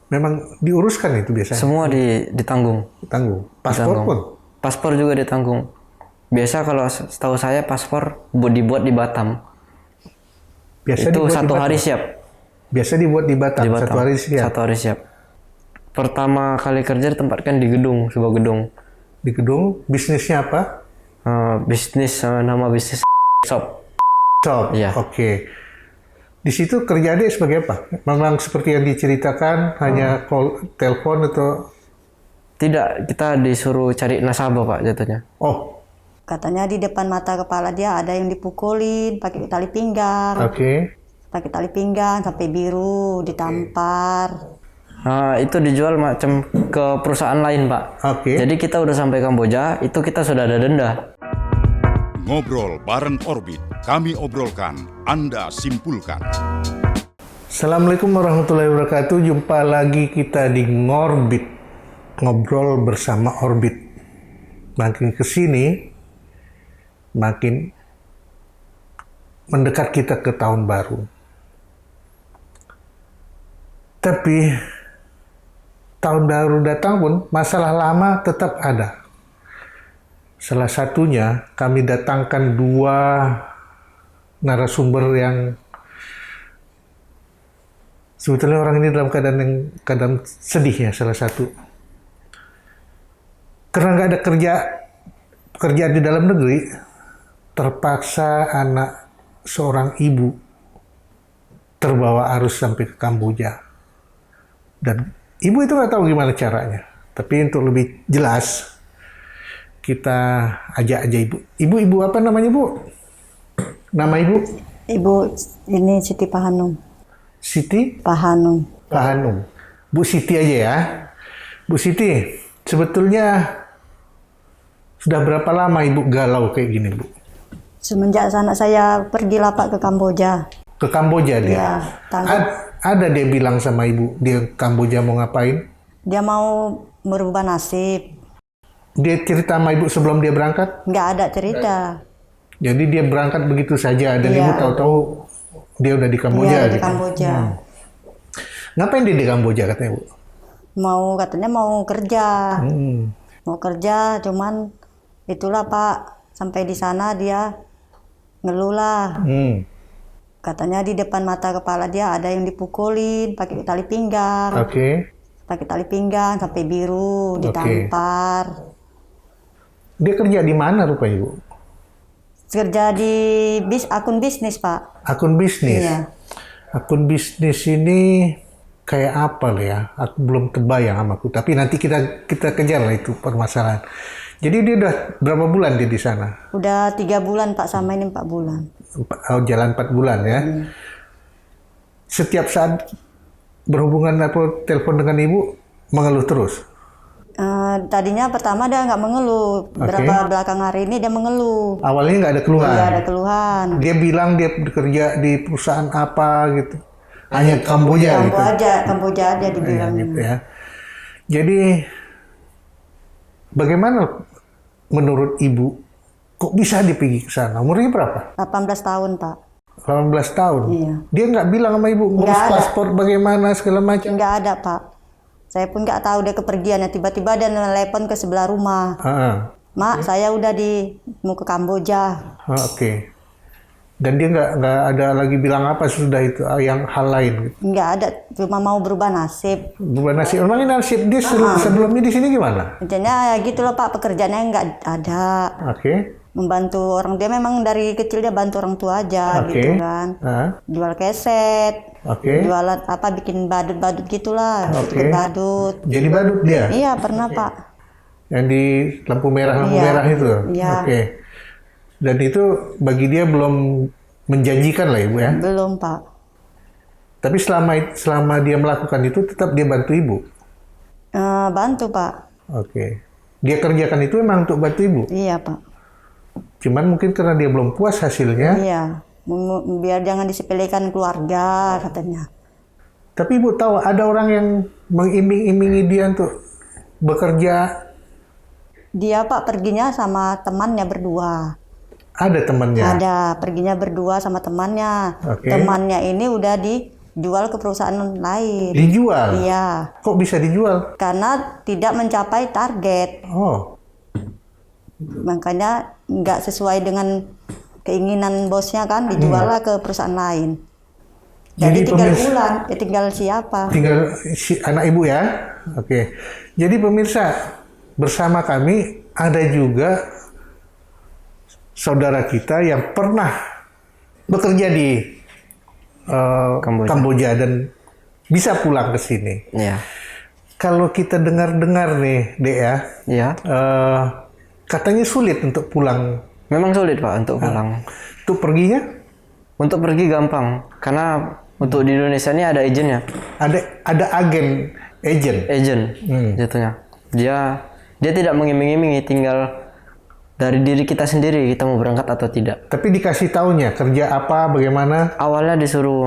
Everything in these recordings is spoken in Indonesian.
Memang diuruskan itu biasanya? Semua ditanggung. Tanggung. Paspor Ditanggung. pun? Paspor juga ditanggung. Biasa kalau setahu saya paspor dibuat di Batam. Biasa Itu dibuat di 1 hari Batam? siap. Biasa dibuat di Batam, Di Batam. 1 hari siap? 1 hari siap. Pertama kali kerja ditempatkan di gedung, sebuah gedung. Di gedung, bisnisnya apa? Bisnis, nama bisnis shop. Shop, Iya. Oke. Di situ kerjaannya sebagai apa? Memang seperti yang diceritakan, hanya call, telepon atau? Tidak, kita disuruh cari nasabah Pak jatuhnya. Oh, Katanya di depan mata kepala dia ada yang dipukulin pakai tali pinggang. oke. Pakai tali pinggang sampai biru, ditampar. Itu dijual macam ke perusahaan lain Pak. Oke. Jadi kita udah sampai Kamboja, itu kita sudah ada denda. Ngobrol bareng Orbit, kami obrolkan, Anda simpulkan. Assalamualaikum warahmatullahi wabarakatuh. Jumpa lagi kita di Ngorbit, ngobrol bersama Orbit. Makin kesini, makin mendekat kita ke tahun baru. Tapi tahun baru datang pun masalah lama tetap ada. Salah satunya kami datangkan 2 narasumber yang sebetulnya orang ini dalam keadaan sedih ya, salah satu. Karena nggak ada pekerjaan di dalam negeri, terpaksa anak seorang ibu terbawa arus sampai ke Kamboja. Dan ibu itu nggak tahu gimana caranya. Tapi untuk lebih jelas, kita ajak aja ibu. Ibu apa namanya Bu? Nama ibu? Ibu ini Siti Pahanum. Siti? Pahanum. Pahanum. Bu Siti aja ya. Bu Siti, sebetulnya sudah berapa lama ibu galau kayak gini Bu? Semenjak anak saya pergi lah Pak ke Kamboja. Ke Kamboja dia? Iya, Ada dia bilang sama ibu, dia Kamboja mau ngapain? Dia mau merubah nasib. Dia cerita sama ibu sebelum dia berangkat? Nggak ada cerita. Jadi dia berangkat begitu saja dan Iya. ibu tahu-tahu dia udah di Kamboja Iya, di gitu. Kamboja. Ngapain dia di Kamboja katanya Bu? Katanya mau kerja. Hmm. Mau kerja, cuman itulah Pak. Sampai di sana dia ngeluh lah. Hmm. Katanya di depan mata kepala dia ada yang dipukulin pakai tali pinggang. Oke. Pakai tali pinggang sampai biru, ditampar. Dia kerja di mana rupanya Bu? Kerja di akun bisnis Pak. Akun bisnis? Iya. Akun bisnis ini kayak apa lah ya? Aku belum terbayang sama aku. Tapi nanti kita kejar lah itu permasalahan. Jadi dia udah berapa bulan dia di sana? Udah 3 bulan Pak, sama ini 4 bulan. Jalan 4 bulan ya. Setiap saat berhubungan telepon dengan ibu mengeluh terus. Tadinya pertama dia nggak mengeluh. Berapa belakang hari ini dia mengeluh. Awalnya nggak ada keluhan. Nggak ada keluhan. Dia bilang dia bekerja di perusahaan apa gitu. Hanya Kamboja gitu. Kamboja aja dibilangnya. Gitu ya. Jadi bagaimana menurut ibu kok bisa dia pergi ke sana? Umurnya berapa? 18 tahun Pak. 18 tahun. Iya. Dia nggak bilang sama ibu ngurus Nggak ada. paspor bagaimana segala macam. Nggak ada Pak. Saya pun nggak tahu dia kepergian. Tiba-tiba dia nelpon ke sebelah rumah. Mak, saya udah mau ke Kamboja. Oke. Dan dia nggak ada lagi bilang apa sudah itu yang hal lain. Gitu. Nggak ada, cuma mau berubah nasib. Berubah nasib. Emangnya nasib dia sebelumnya di sini gimana? Intinya ya gitu loh Pak, pekerjaannya nggak ada. Oke. Membantu orang, dia memang dari kecil dia bantu orang tua aja gitu kan. Jual keset. Jualan apa, bikin badut-badut gitulah. Bikin badut. Jadi badut dia? Iya pernah Pak. Yang di lampu merah itu? Iya. Oke. Dan itu bagi dia belum menjanjikan lah ibu ya? Belum Pak. Tapi selama dia melakukan itu tetap dia bantu ibu? Bantu Pak. Oke. Dia kerjakan itu memang untuk bantu ibu? Iya Pak. Cuman mungkin karena dia belum puas hasilnya? Iya. Biar jangan disepelekan keluarga katanya. Tapi ibu tahu ada orang yang mengiming-imingi dia untuk bekerja? Dia Pak perginya sama temannya berdua. Ada temannya? Ada, perginya berdua sama temannya. Oke. Temannya ini udah jual ke perusahaan lain. Dijual? Iya. Kok bisa dijual? Karena tidak mencapai target. Oh. Makanya nggak sesuai dengan keinginan bosnya kan, dijual lah ke perusahaan lain. Jadi tinggal pulang, ya tinggal siapa? Tinggal si anak ibu ya. Oke. Jadi pemirsa, bersama kami ada juga saudara kita yang pernah bekerja di Kamboja dan bisa pulang ke sini. Iya. Kalau kita dengar-dengar nih, Dek ya, Iya. katanya sulit untuk pulang. Memang sulit Pak untuk pulang. Untuk perginya? Untuk pergi gampang, karena untuk di Indonesia ini ada agennya. Ada agent. Agent, jatuhnya. Dia tidak mengiming-imingi, tinggal dari diri kita sendiri kita mau berangkat atau tidak. Tapi dikasih taunya kerja apa, bagaimana? Awalnya disuruh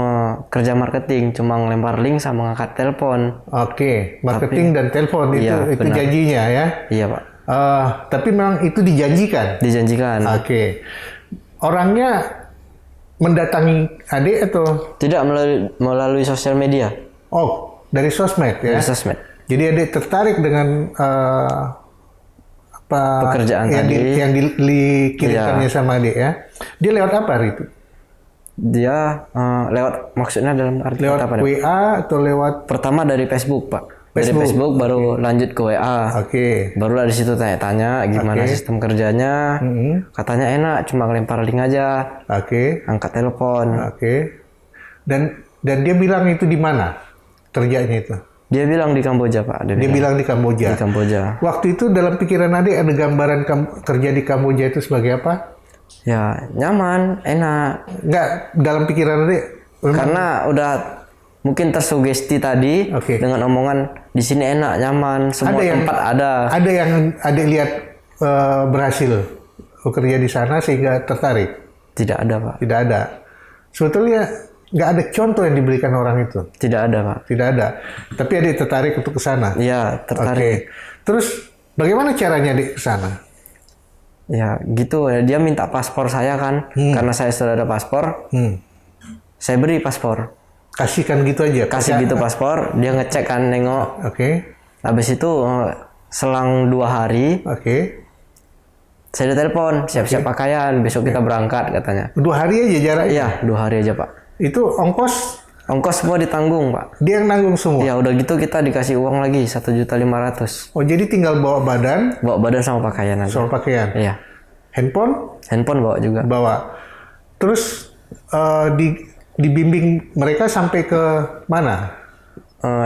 kerja marketing, cuma ngelempar link sama ngangkat telepon. Oke, marketing dan telepon Iya, itu benar. janjinya ya. Iya Pak, Tapi memang itu dijanjikan. dijanjikan. Oke. Orangnya mendatangi adik atau? Tidak melalui sosial media, Dari sosmed ya. dari sosmed. Jadi adik tertarik dengan Pekerjaan yang tadi. yang dikirimkannya Iya. sama adik ya. Dia lewat apa hari itu? Dia lewat, maksudnya dalam arti Lewat apa? Pak? WA atau lewat? Pertama dari Facebook Pak. Dari Facebook. Facebook baru lanjut ke WA. Oke. Baru dari situ tanya-tanya gimana sistem kerjanya. Katanya enak, cuma ngelempar link aja, Oke. angkat telepon. Oke. Dan dia bilang itu di mana kerjanya itu? Dia bilang di Kamboja Pak. Dia bilang di Kamboja. di Kamboja. Waktu itu dalam pikiran adik ada gambaran kerja di Kamboja itu sebagai apa? Ya nyaman, enak. Enggak, dalam pikiran adik. Karena udah mungkin tersugesti tadi Oke. dengan omongan di sini enak, nyaman, semua Ada yang- tempat ada. Ada yang adik lihat berhasil bekerja di sana sehingga tertarik? Tidak ada Pak. Tidak ada. Sebetulnya nggak ada contoh yang diberikan orang itu. Tidak ada Pak. Tidak ada. Tapi adik tertarik untuk ke sana. Iya tertarik. Oke. Terus bagaimana caranya adik ke sana? Ya gitu. Dia minta paspor saya kan, karena saya sudah ada paspor. Saya beri paspor. Kasihkan gitu aja. Kasih gitu paspor. Dia ngecek kan, nengok. Oke. Habis itu selang 2 hari Oke. saya telepon, siap-siap pakaian, besok kita berangkat katanya. 2 hari aja jaraknya. Iya 2 hari aja Pak. Itu ongkos Ongkos semua ditanggung Pak. dia yang nanggung semua. Ya udah gitu kita dikasih uang lagi 1.500.000. Oh, jadi tinggal bawa badan Bawa badan sama pakaian aja. soal pakaian. Iya. Handphone Handphone bawa juga. bawa. Terus dibimbing mereka sampai ke mana?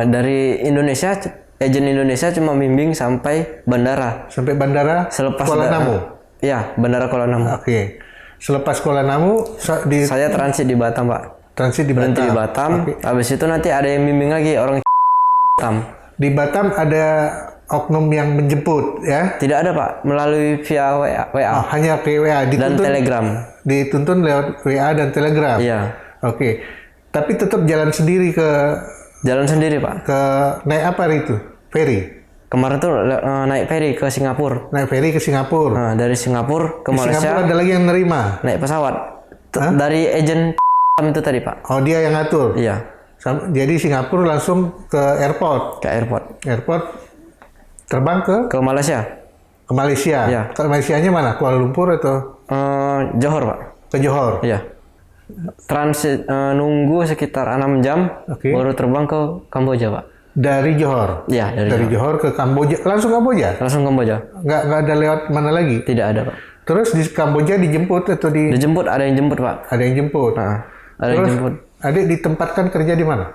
Dari Indonesia, agen Indonesia cuma bimbing sampai bandara. Sampai bandara Selepas Kuala Namu. Iya, bandara Kuala Namu. Oke. Selepas Kuala Namu di Saya transit di Batam, Pak. transit di Berhenti Batam. di Batam. Oke. Habis itu nanti ada yang bimbing lagi orang Batam. Di Batam ada oknum yang menjemput ya. Tidak ada, Pak. Melalui via WA Hanya ke WA dan Telegram. dituntun lewat WA dan Telegram. Iya. Oke. Tapi tetap jalan sendiri Jalan sendiri, Pak. ke naik apa itu? Ferry. Kemarin tuh naik ferry ke Singapura. Naik ferry ke Singapura. Nah, dari Singapura ke Di Malaysia Singapura ada lagi yang nerima. naik pesawat. Dari agen itu tadi, Pak. Oh, dia yang ngatur. Iya, Jadi Singapura langsung ke airport. ke airport. Airport terbang Ke Malaysia. ke Malaysia. Iya. Ke Malaysianya mana? Kuala Lumpur atau Johor, Pak. ke Johor? Iya. Transit nunggu sekitar 6 jam Oke. baru terbang ke Kamboja, Pak. Dari Johor. Iya, Dari Johor ke Kamboja. Langsung Kamboja? Langsung Kamboja. Nggak ada lewat mana lagi? Tidak ada, Pak. Terus di Kamboja dijemput atau Dijemput, ada yang jemput, Pak. ada yang jemput? Ada yang jemput. Adik ditempatkan kerja di mana?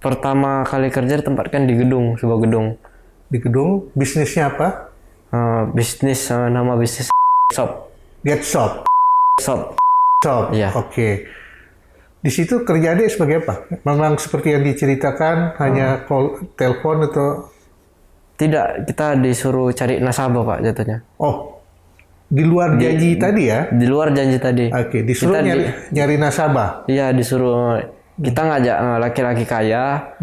Pertama kali kerja ditempatkan di gedung, sebuah gedung. Di gedung. Bisnisnya apa? Bisnis, nama bisnis shop. Get shop. Shop. Shop. Iya. Oke. Di situ kerja adik sebagai apa? Memang seperti yang diceritakan, hanya call, telepon atau? Tidak, kita disuruh cari nasabah, Pak, jatuhnya. Oh, di luar janji tadi ya? Di luar janji tadi. Oke, disuruh Kita nyari nasabah. Iya, disuruh kita ngajak laki-laki kaya,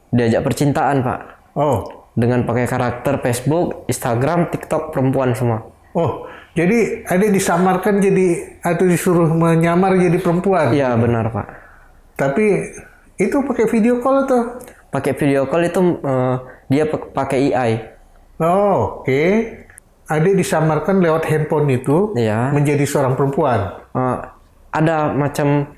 diajak percintaan, Pak. Oh, Dengan pakai karakter Facebook, Instagram, TikTok, perempuan semua. oh, jadi adik disamarkan jadi atau disuruh menyamar jadi perempuan? Iya, benar, Pak. Tapi itu pakai video call atau? Pakai video call itu dia pakai AI. Oh, oke. Adik disamarkan lewat handphone itu Iya. menjadi seorang perempuan. Ada macam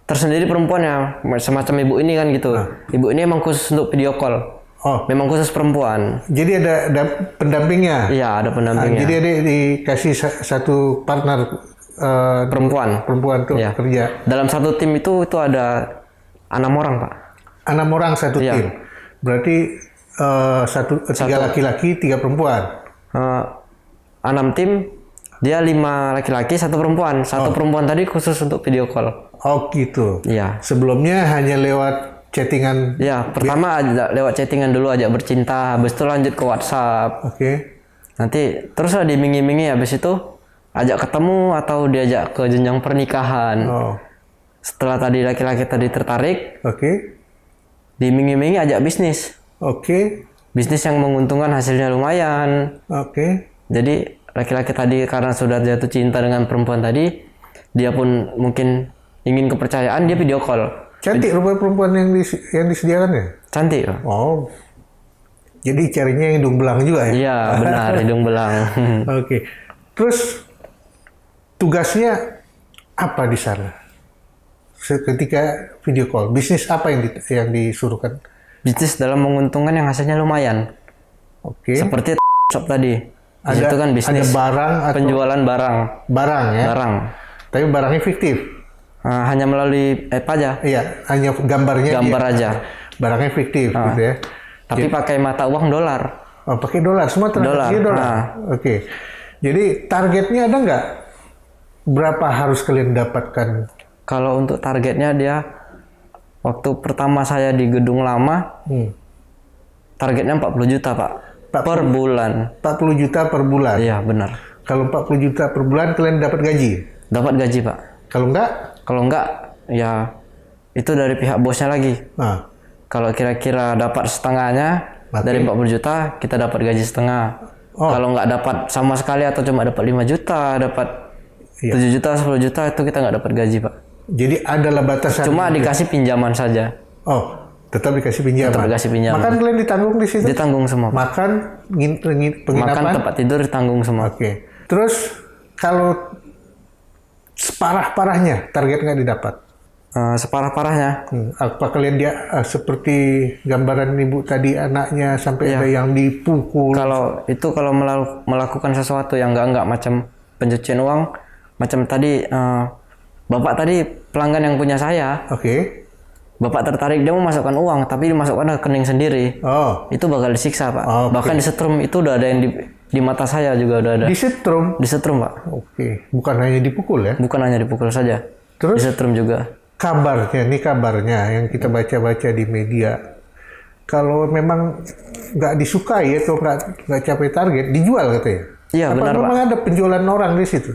tersendiri perempuannya, semacam ibu ini kan gitu. Ibu ini emang khusus untuk video call. Oh, Memang khusus perempuan. jadi ada pendampingnya. Iya, ada pendampingnya. Jadi adik dikasih satu partner Perempuan tuh Iya. kerja. Dalam satu tim itu ada 6 orang, Pak. 6 orang satu Iya. tim. Berarti tiga laki-laki, 3 perempuan. 6 tim, dia 5 laki-laki, 1 perempuan. Satu perempuan tadi khusus untuk video call. Oh gitu. Iya. Sebelumnya hanya lewat chattingan. Ya, pertama lewat chattingan dulu, ajak bercinta, habis itu lanjut ke WhatsApp. Oke. Nanti teruslah dimingi-mingi, habis itu ajak ketemu atau diajak ke jenjang pernikahan. Oh, Setelah tadi laki-laki tadi tertarik, oke. dimingi-mingi ajak bisnis. Oke. Bisnis yang menguntungkan, hasilnya lumayan. Oke. Jadi laki-laki tadi karena sudah jatuh cinta dengan perempuan tadi, dia pun mungkin ingin kepercayaan, dia video call. Cantik rupa perempuan yang disediakan ya? Cantik, Pak. Oh. Jadi carinya yang hidung belang juga ya? Iya, benar, hidung belang. Oke. Terus tugasnya apa di sana? Ketika video call, bisnis apa yang disuruhkan? Bisnis dalam menguntungkan yang hasilnya lumayan. Oke. Seperti shop tadi. Di situ kan Ada bisnis barang atau penjualan barang. barang ya? Barang. Tapi barangnya fiktif. Hanya melalui app aja. Iya, hanya gambarnya Gambar dia. aja. Barangnya fiktif gitu ya. Tapi pakai mata uang dolar. Oh, pakai dolar, semua transaksi Dolar, dolar. Oke. Jadi targetnya ada nggak? Berapa harus kalian dapatkan? Kalau untuk targetnya dia, waktu pertama saya di gedung lama, targetnya 40 juta, Pak. Per bulan. 40 juta per bulan. Iya, benar. Kalau 40 juta per bulan kalian dapat gaji? Dapat gaji, Pak. Kalau enggak? Kalau enggak, ya itu dari pihak bosnya lagi. Nah, Kalau kira-kira dapat setengahnya, Oke. dari 40 juta, kita dapat gaji setengah. Oh. Kalau nggak dapat sama sekali atau cuma dapat 5 juta, dapat Iya. 7 juta, 10 juta, itu kita nggak dapat gaji, Pak. jadi adalah batasan. Cuma dikasih pinjaman saja. Oh, tetap dikasih pinjaman. Tetap dikasih pinjaman. Makan kalian ditanggung di situ? Ditanggung semua, Pak. Makan, penginapan? Makan, tempat tidur ditanggung semua. Oke. Terus kalau separah-parahnya target nggak didapat? Separah-parahnya. Apa kalian seperti gambaran ibu tadi anaknya sampai ada yang dipukul? Kalau melakukan sesuatu yang enggak macam pencucian uang, macam tadi bapak tadi pelanggan yang punya saya, Oke. bapak tertarik dia mau masukkan uang tapi dimasukkan ke rekening sendiri, Oh, itu bakal disiksa, Pak. Oke. Bahkan disetrum, itu udah ada yang di mata saya juga udah ada disetrum. disetrum, Pak. Oke, bukan hanya dipukul ya. Bukan hanya dipukul saja, Terus disetrum juga. kabarnya yang kita baca-baca di media, kalau memang nggak disukai atau nggak capai target, dijual katanya. Iya, Apa benar, Pak. memang ada penjualan orang di situ?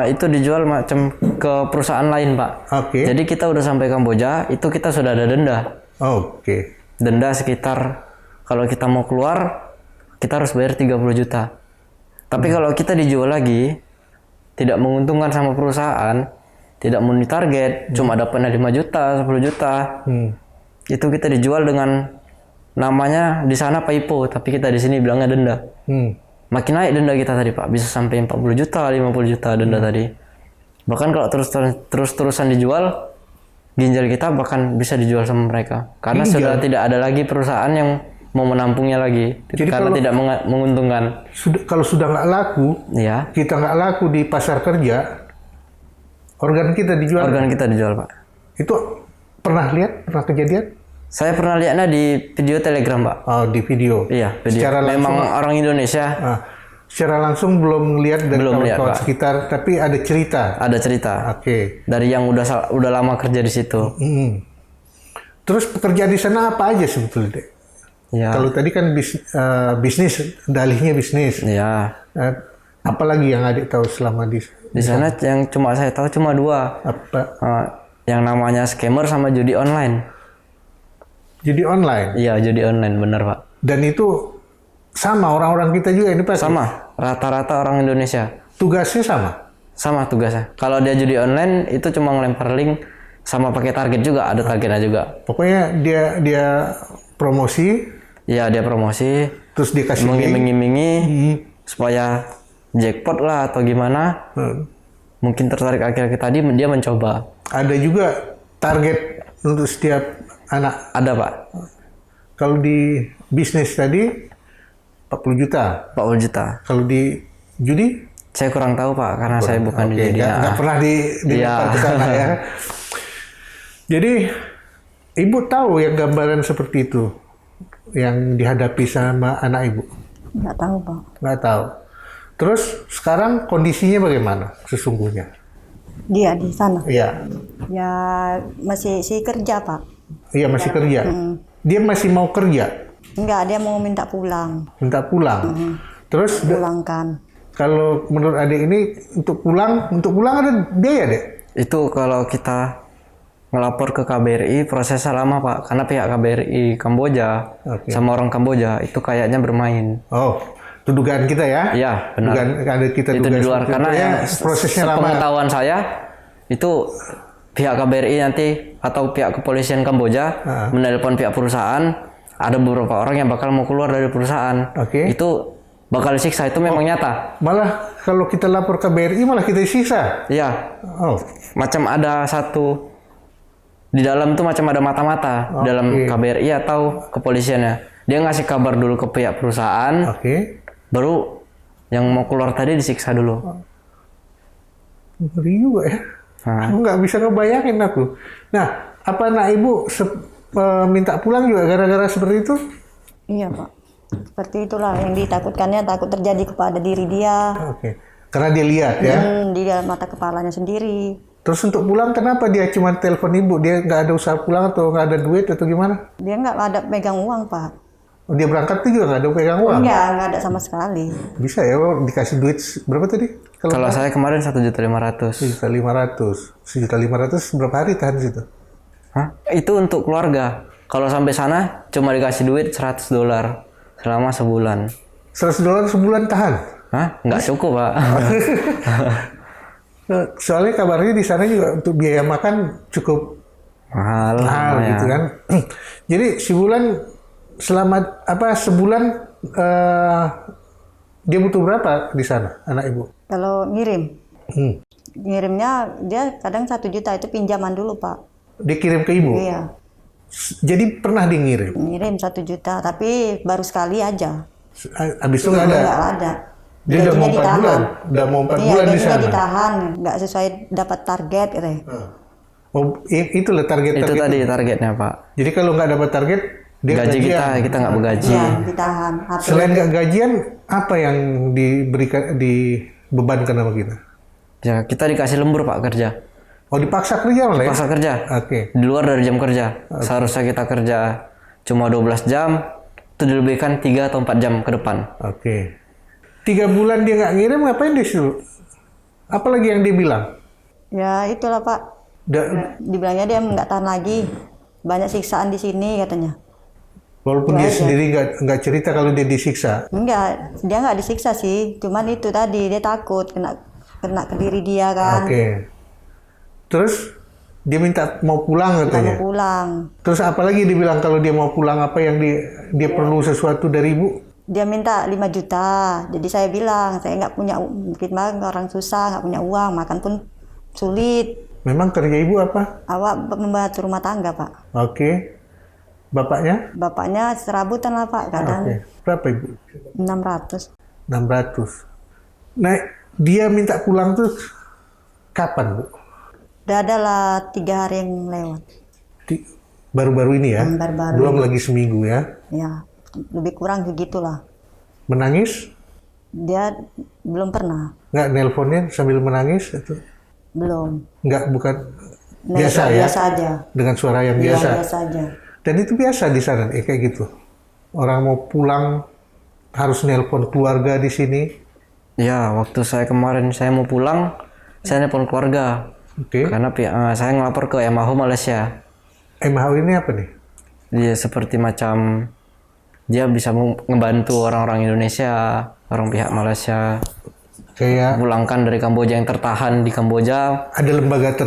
Itu dijual macam ke perusahaan lain, Pak. Oke. Jadi kita udah sampai Kamboja, itu kita sudah ada denda. Oke. Denda sekitar, kalau kita mau keluar, kita harus bayar 30 juta. Tapi kalau kita dijual lagi, tidak menguntungkan sama perusahaan, tidak memenuhi target, cuma dapatnya 5 juta, 10 juta, itu kita dijual dengan namanya di sana PayPo, tapi kita di sini bilangnya denda. Makin naik denda kita tadi, Pak, bisa sampai 40 juta, 50 juta denda tadi. Bahkan kalau terus-terusan dijual, ginjal kita bahkan bisa dijual sama mereka. Karena sudah tidak ada lagi perusahaan yang mau menampungnya lagi. Jadi karena tidak menguntungkan. Kalau sudah nggak laku, Ya, kita nggak laku di pasar kerja, organ kita dijual. organ kita dijual, Pak. Itu pernah lihat? Pernah kejadian? Saya pernah lihatnya di video Telegram, Pak. Oh, di video. Iya, video. Secara langsung, Memang orang Indonesia secara langsung belum lihat dari Belum lihat, kawan-kawan Pak. sekitar, tapi ada cerita. ada cerita Oke. dari yang udah lama kerja di situ. Terus pekerjaan di sana apa aja sebetulnya, Dek? Ya, Kalau tadi kan bisnis, dalihnya bisnis. ya. Apalagi yang adik tahu selama di Di sana yang saya tahu cuma 2. apa? Yang namanya scammer sama judi online. Jadi online. Iya, judi online, bener, Pak. Dan itu sama orang-orang kita juga ini pasti. Sama, rata-rata orang Indonesia. Tugasnya sama. Sama tugasnya. Kalau dia judi online, itu cuma ngelempar link sama pakai target juga, ada targetnya juga. Pokoknya dia promosi. Ya dia promosi. Terus dia kasih mengiming-imingi supaya jackpot lah atau gimana. Mungkin tertarik akhir-akhir tadi dia mencoba. Ada juga target untuk setiap anak. Ada Pak. Kalau di bisnis tadi 40 juta. 40 juta. Kalau di judi? Saya kurang tahu Pak, karena saya bukan di judi. Nggak pernah di ke sana ya. Jadi ibu tahu yang gambaran seperti itu yang dihadapi sama anak ibu? Nggak tahu Pak. Nggak tahu. Terus sekarang kondisinya bagaimana sesungguhnya? Dia di sana? Iya. Ya masih kerja Pak. Iya masih kerja. Dia masih mau kerja? Enggak, dia mau minta pulang. Minta pulang. Terus pulangkan. Kalau menurut adik ini untuk pulang ada biaya dek? Itu kalau kita ngelapor ke KBRI prosesnya lama Pak, karena pihak KBRI Kamboja sama orang Kamboja itu kayaknya bermain. Oh, itu dugaan kita ya? Iya benar. Ada kita itu di luar karena ya, prosesnya lama. Sepengetahuan saya itu pihak KBRI nanti atau pihak kepolisian Kamboja menelpon pihak perusahaan, ada beberapa orang yang bakal mau keluar dari perusahaan. Itu bakal disiksa, itu memang nyata. Malah kalau kita lapor ke KBRI malah kita disiksa. Iya. Macam ada satu di dalam tuh macam ada mata-mata dalam KBRI atau kepolisiannya. Dia ngasih kabar dulu ke pihak perusahaan. Baru yang mau keluar tadi disiksa dulu. Ngeri juga ya. Aku nggak bisa ngebayangin aku. Nah, apa anak ibu minta pulang juga gara-gara seperti itu? Iya Pak. Seperti itulah yang ditakutkannya, takut terjadi kepada diri dia. Karena dia lihat ya? Di dalam mata kepalanya sendiri. Terus untuk pulang kenapa dia cuma telepon ibu? Dia nggak ada usaha pulang atau nggak ada duit atau gimana? Dia nggak ada pegang uang Pak. Dia berangkat tuh juga nggak ada pegang uang? Nggak ada sama sekali. Bisa ya dikasih duit berapa tadi? Kalau saya kemarin 1.500.000. 1.500 berapa hari tahan situ? Itu untuk keluarga. Kalau sampai sana cuma dikasih duit $100 selama sebulan. $100 sebulan tahan? Nggak cukup Pak. Soalnya kabarnya di sana juga untuk biaya makan cukup mahal gitu kan. Jadi sebulan dia butuh berapa di sana anak ibu? Kalau ngirimnya dia kadang 1 juta, itu pinjaman dulu Pak. Dikirim ke ibu? Iya. Jadi pernah dia ngirim? Ngirim 1 juta, tapi baru sekali aja. Habis itu nggak ada? Nggak ada. Dia udah mau 4 bulan? Udah mau 4 bulan di sana? Iya, ditahan. Nggak sesuai dapat target gitu. Itulah target. Itu tadi targetnya Pak. Jadi kalau nggak dapat target, dia gaji kita nggak bergaji. Iya, ditahan. Selain nggak gajian, apa yang dibebankan sama kita? Ya, kita dikasih lembur Pak kerja. Dipaksa kerja malah ya? Dipaksa kerja. Di luar dari jam kerja. Seharusnya kita kerja cuma 12 jam, itu dilebihkan 3 atau 4 jam ke depan. 3 bulan dia nggak ngirim, ngapain dia suruh? Apalagi yang dia bilang? Ya itulah Pak. Dibilangnya dia nggak tahan lagi. Banyak siksaan di sini katanya. Walaupun dia sendiri nggak cerita kalau dia disiksa? Enggak, dia nggak disiksa sih. Cuman itu tadi, dia takut kena ke diri dia kan. Terus dia minta mau pulang katanya? Mau pulang. Terus apalagi dibilang kalau dia mau pulang, apa yang dia perlu sesuatu dari ibu? Dia minta 5 juta. Jadi saya bilang, saya nggak punya, mungkin orang susah, nggak punya uang, makan pun sulit. Memang kerja ibu apa? Awak membantu rumah tangga Pak. Bapaknya? Bapaknya serabutan lah Pak kadang. Berapa ibu? 600. Nah, dia minta pulang tuh kapan Bu? Udah adalah 3 hari yang lewat. Baru-baru ini ya? Baru-baru. Belum lagi seminggu ya? Ya, lebih kurang begitulah. Menangis? Dia belum pernah. Nggak nelponnya sambil menangis? Atau? Belum. Nggak, bukan biasa ya? Biasa aja. Dengan suara yang biasa? Biasa aja. Dan itu biasa di sana, kayak gitu? Orang mau pulang harus nelpon keluarga di sini? Ya, waktu saya kemarin saya mau pulang, saya nelpon keluarga. Karena saya ngelapor ke MHO Malaysia. MHO ini apa nih? Dia seperti macam dia bisa ngebantu orang-orang Indonesia, orang pihak Malaysia. Kayak pulangkan dari Kamboja yang tertahan di Kamboja. ada lembaga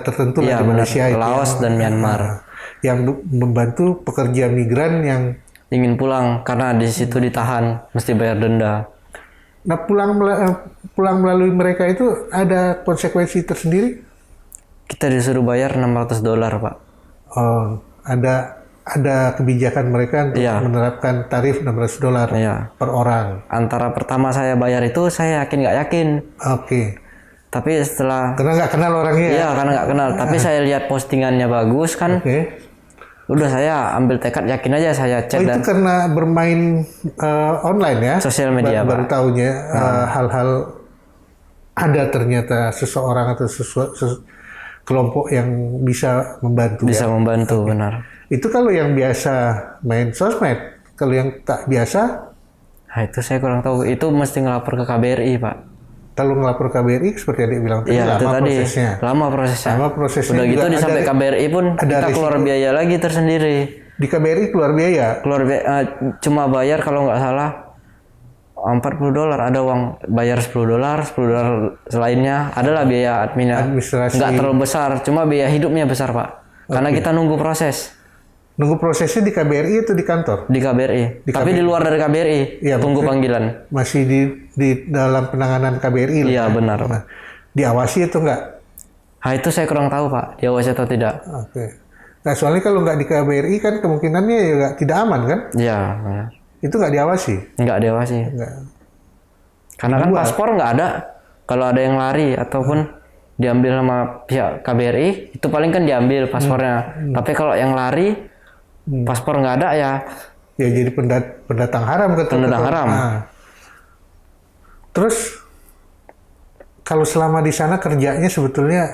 tertentu Iya, di benar. Malaysia itu Laos dan Myanmar yang membantu pekerja migran yang ingin pulang karena di situ ditahan, mesti bayar denda. nah pulang melalui mereka itu ada konsekuensi tersendiri. Kita disuruh bayar $600, Pak. Oh, ada kebijakan mereka untuk Iya. menerapkan tarif $600 Iya. per orang. Antara pertama saya bayar itu saya yakin nggak yakin. Oke. Tapi setelah Karena nggak kenal orangnya. iya karena nggak kenal. Tapi saya lihat postingannya bagus kan. Oke. Udah saya ambil tekad yakin aja saya Oh, chat itu dan karena bermain online ya? sosial media, Baru Pak. tahunya hal-hal ada ternyata seseorang atau kelompok yang bisa membantu. Bisa ya? membantu benar. Itu kalau yang biasa main sosmed. Kalau yang tak biasa, Nah, itu saya kurang tahu. Itu mesti ngelapor ke KBRI, Pak. kalau ngelapor KBRI seperti adik bilang tadi, Iya, itu lama tadi. prosesnya. Lama prosesnya. Lama prosesnya Udah gitu juga sampai ada- KBRI pun ada kita keluar risiko. biaya lagi tersendiri. Di KBRI keluar biaya. Cuma bayar kalau nggak salah $40, ada uang bayar $10 selainnya adalah biaya Administrasi. nggak terlalu besar, cuma biaya hidupnya besar, Pak, karena kita nunggu proses Nunggu prosesnya di KBRI atau di kantor? di KBRI, Di tapi di luar dari KBRI Iya, tunggu maksudnya- panggilan. Masih di dalam penanganan KBRI. lah. Iya benar. Nah, diawasi itu enggak? Nah itu saya kurang tahu, Pak, diawasi atau tidak. Oke. Nah, soalnya kalau nggak di KBRI kan kemungkinannya juga tidak aman kan? Iya benar. Itu nggak diawasi. Nggak diawasi Nggak. karena kan paspor nggak ada. Kalau ada yang lari ataupun diambil sama pihak KBRI itu paling kan diambil paspornya. Tapi kalau yang lari paspor nggak ada ya Ya jadi pendatang haram ke Pendatang haram. Nah. Terus kalau selama di sana kerjanya sebetulnya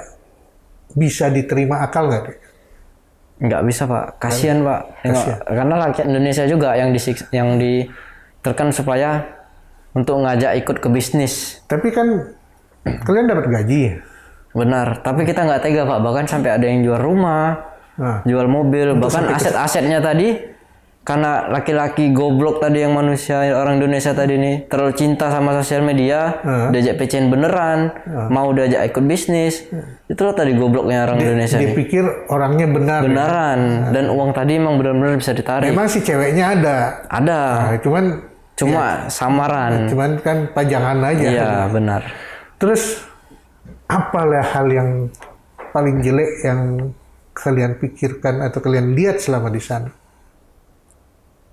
bisa diterima akal nggak? Dek? nggak bisa, Pak. Kasihan, Pak. Karena rakyat Indonesia juga yang ditekan supaya untuk ngajak ikut ke bisnis. Tapi kan kalian dapat gaji. Benar. Tapi kita nggak tega, Pak. Bahkan sampai ada yang jual rumah, Nah, jual mobil, bahkan aset-asetnya tadi karena laki-laki goblok tadi yang manusia orang Indonesia tadi nih terlalu cinta sama sosial media, diajak PCN beneran, mau diajak ikut bisnis. Itulah tadi gobloknya orang Indonesia dia nih. pikir orangnya benar. Beneran dan uang tadi emang benar-benar bisa ditarik. Memang si ceweknya ada. Ada. Nah, Cuma samaran. cuman kan pajangan aja. Iya, benar. Terus apalah hal yang paling jelek yang kalian pikirkan atau kalian lihat selama di sana?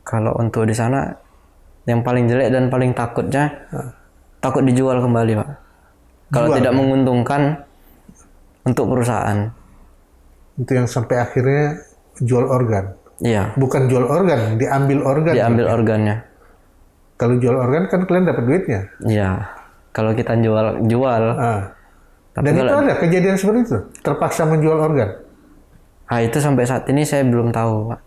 Kalau untuk di sana yang paling jelek dan paling takutnya takut dijual kembali, Pak. Kalau Jual, tidak menguntungkan untuk perusahaan. Itu yang sampai akhirnya jual organ. Iya, Bukan jual organ, diambil organ. diambil organnya. Kalau jual organ kan kalian dapat duitnya. Iya. Kalau kita jual. Ah. Tapi Dan itu kalau ada kejadian seperti itu, terpaksa menjual organ. itu sampai saat ini saya belum tahu, Pak.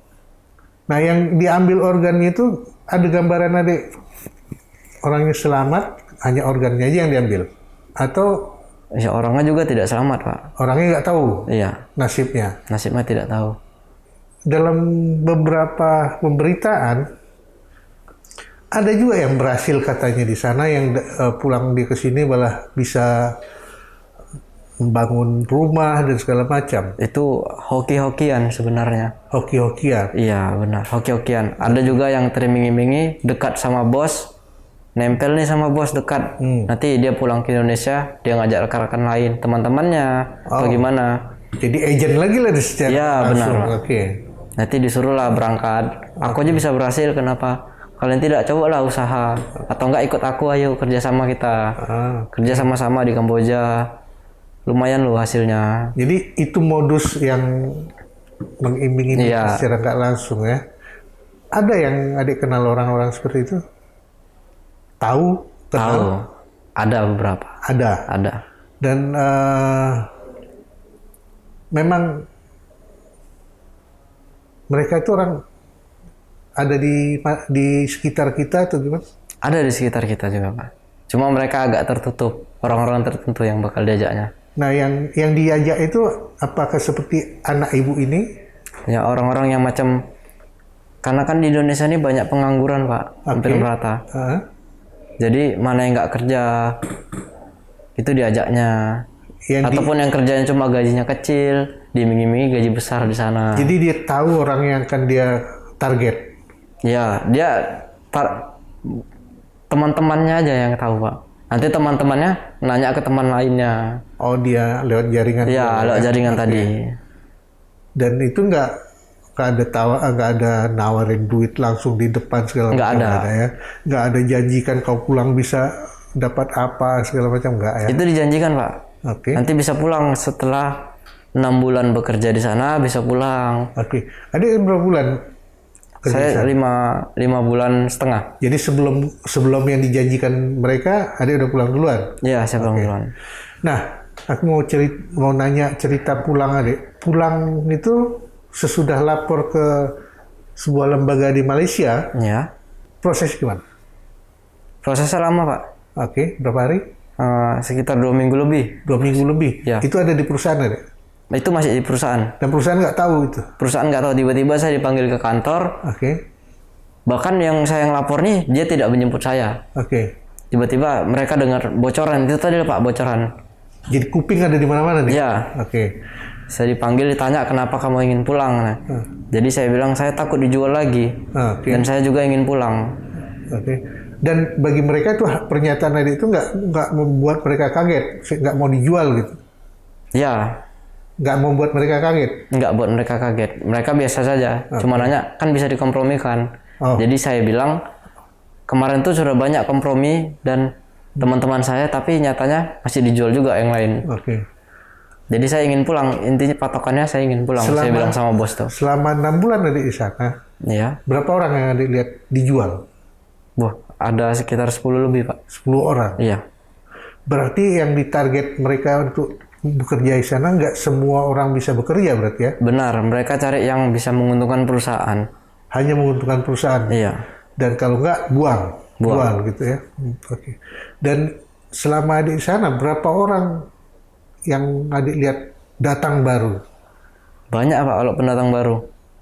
Nah, yang diambil organnya itu ada gambaran adik orangnya selamat, hanya organnya aja yang diambil, atau Ya orangnya juga tidak selamat, Pak. orangnya nggak tahu Iya, nasibnya. nasibnya tidak tahu. Dalam beberapa pemberitaan ada juga yang berhasil katanya di sana yang pulang dia ke sini malah bisa membangun rumah dan segala macam. Itu hoki-hokian sebenarnya. Hoki-hokian. Iya, benar. Hoki-hokian. Ada juga yang teriming-imingi dekat sama bos, nempel nih sama bos dekat. Nanti dia pulang ke Indonesia, dia ngajak rekan-rekan lain, teman-temannya, atau gimana. Jadi agent lagi lah di secara Iya, langsung. benar. Oke. Nanti disuruh lah berangkat. Aku aja bisa berhasil, kenapa? Kalian tidak coba lah usaha. Atau enggak ikut aku, ayo kerja sama kita. Kerja sama-sama di Kamboja. Lumayan loh hasilnya. Jadi itu modus yang mengiming-iming Iya. secara nggak langsung ya. Ada yang adik kenal orang-orang seperti itu? Tahu? Kenal? Tahu. Ada beberapa. Ada. Ada. Dan memang mereka itu orang ada di sekitar kita atau gimana? Ada di sekitar kita juga, Pak. Cuma mereka agak tertutup. Orang-orang tertentu yang bakal diajaknya. Nah, yang diajak itu apakah seperti anak ibu ini? Ya orang-orang yang macam, karena kan di Indonesia ini banyak pengangguran, Pak, hampir merata. Jadi mana yang nggak kerja itu diajaknya. Ataupun yang kerjanya cuma gajinya kecil, diiming-imingi gaji besar di sana. Jadi dia tahu orang yang akan dia target. Ya, dia teman-temannya aja yang tahu, Pak. Nanti teman-temannya nanya ke teman lainnya. Oh, dia lewat jaringan. Ya, lewat jaringan tadi. Dan itu nggak ada nawarin duit langsung di depan segala Nggak macam. ada. Ya. Nggak ada janjikan kau pulang bisa dapat apa segala macam, nggak ya? Itu dijanjikan, Pak. Oke. Nanti bisa pulang setelah 6 bulan bekerja di sana, bisa pulang. Oke. Ada yang berapa bulan? Saya 5 bulan setengah. Jadi sebelum yang dijanjikan mereka, ada yang udah pulang duluan. Iya, saya pulang duluan. Nah, aku mau nanya cerita pulang adik. Pulang itu sesudah lapor ke sebuah lembaga di Malaysia, Ya. proses gimana? Prosesnya lama, Pak. Oke, berapa hari? Sekitar 2 minggu lebih. 2 minggu lebih. Ya. Itu ada di perusahaan adik. Itu masih di perusahaan. Dan perusahaan nggak tahu itu. Perusahaan nggak tahu, tiba-tiba saya dipanggil ke kantor. Oke. Bahkan yang saya lapor nih, dia tidak menjemput saya. Oke. Tiba-tiba mereka dengar bocoran. Itu tadi Pak, bocoran. Jadi kuping ada di mana-mana nih. Ya. Oke. Saya dipanggil, ditanya kenapa kamu ingin pulang. Nah, jadi saya bilang saya takut dijual lagi. Oke. Dan saya juga ingin pulang. Oke. Dan bagi mereka itu pernyataan adik itu nggak membuat mereka kaget, nggak mau dijual gitu. Ya. Nggak membuat mereka kaget. Nggak buat mereka kaget. Mereka biasa saja. Cuma nanya, kan bisa dikompromikan. Oh. Jadi saya bilang, kemarin tuh sudah banyak kompromi dan teman-teman saya, tapi nyatanya masih dijual juga yang lain. Oke. Jadi saya ingin pulang. Intinya patokannya saya ingin pulang. Saya bilang sama bos tuh. Selama 6 bulan adik di sana, Ya. berapa orang yang adik lihat dijual? Wah, ada sekitar 10 lebih, Pak. 10 orang. Iya. Berarti yang ditarget mereka untuk bekerja di sana nggak semua orang bisa bekerja berarti ya? Benar, mereka cari yang bisa menguntungkan perusahaan. Hanya menguntungkan perusahaan. Iya. Dan kalau nggak buang gitu ya. Oke. Dan selama adik di sana berapa orang yang adik lihat datang baru? Banyak, Pak, kalau pendatang baru.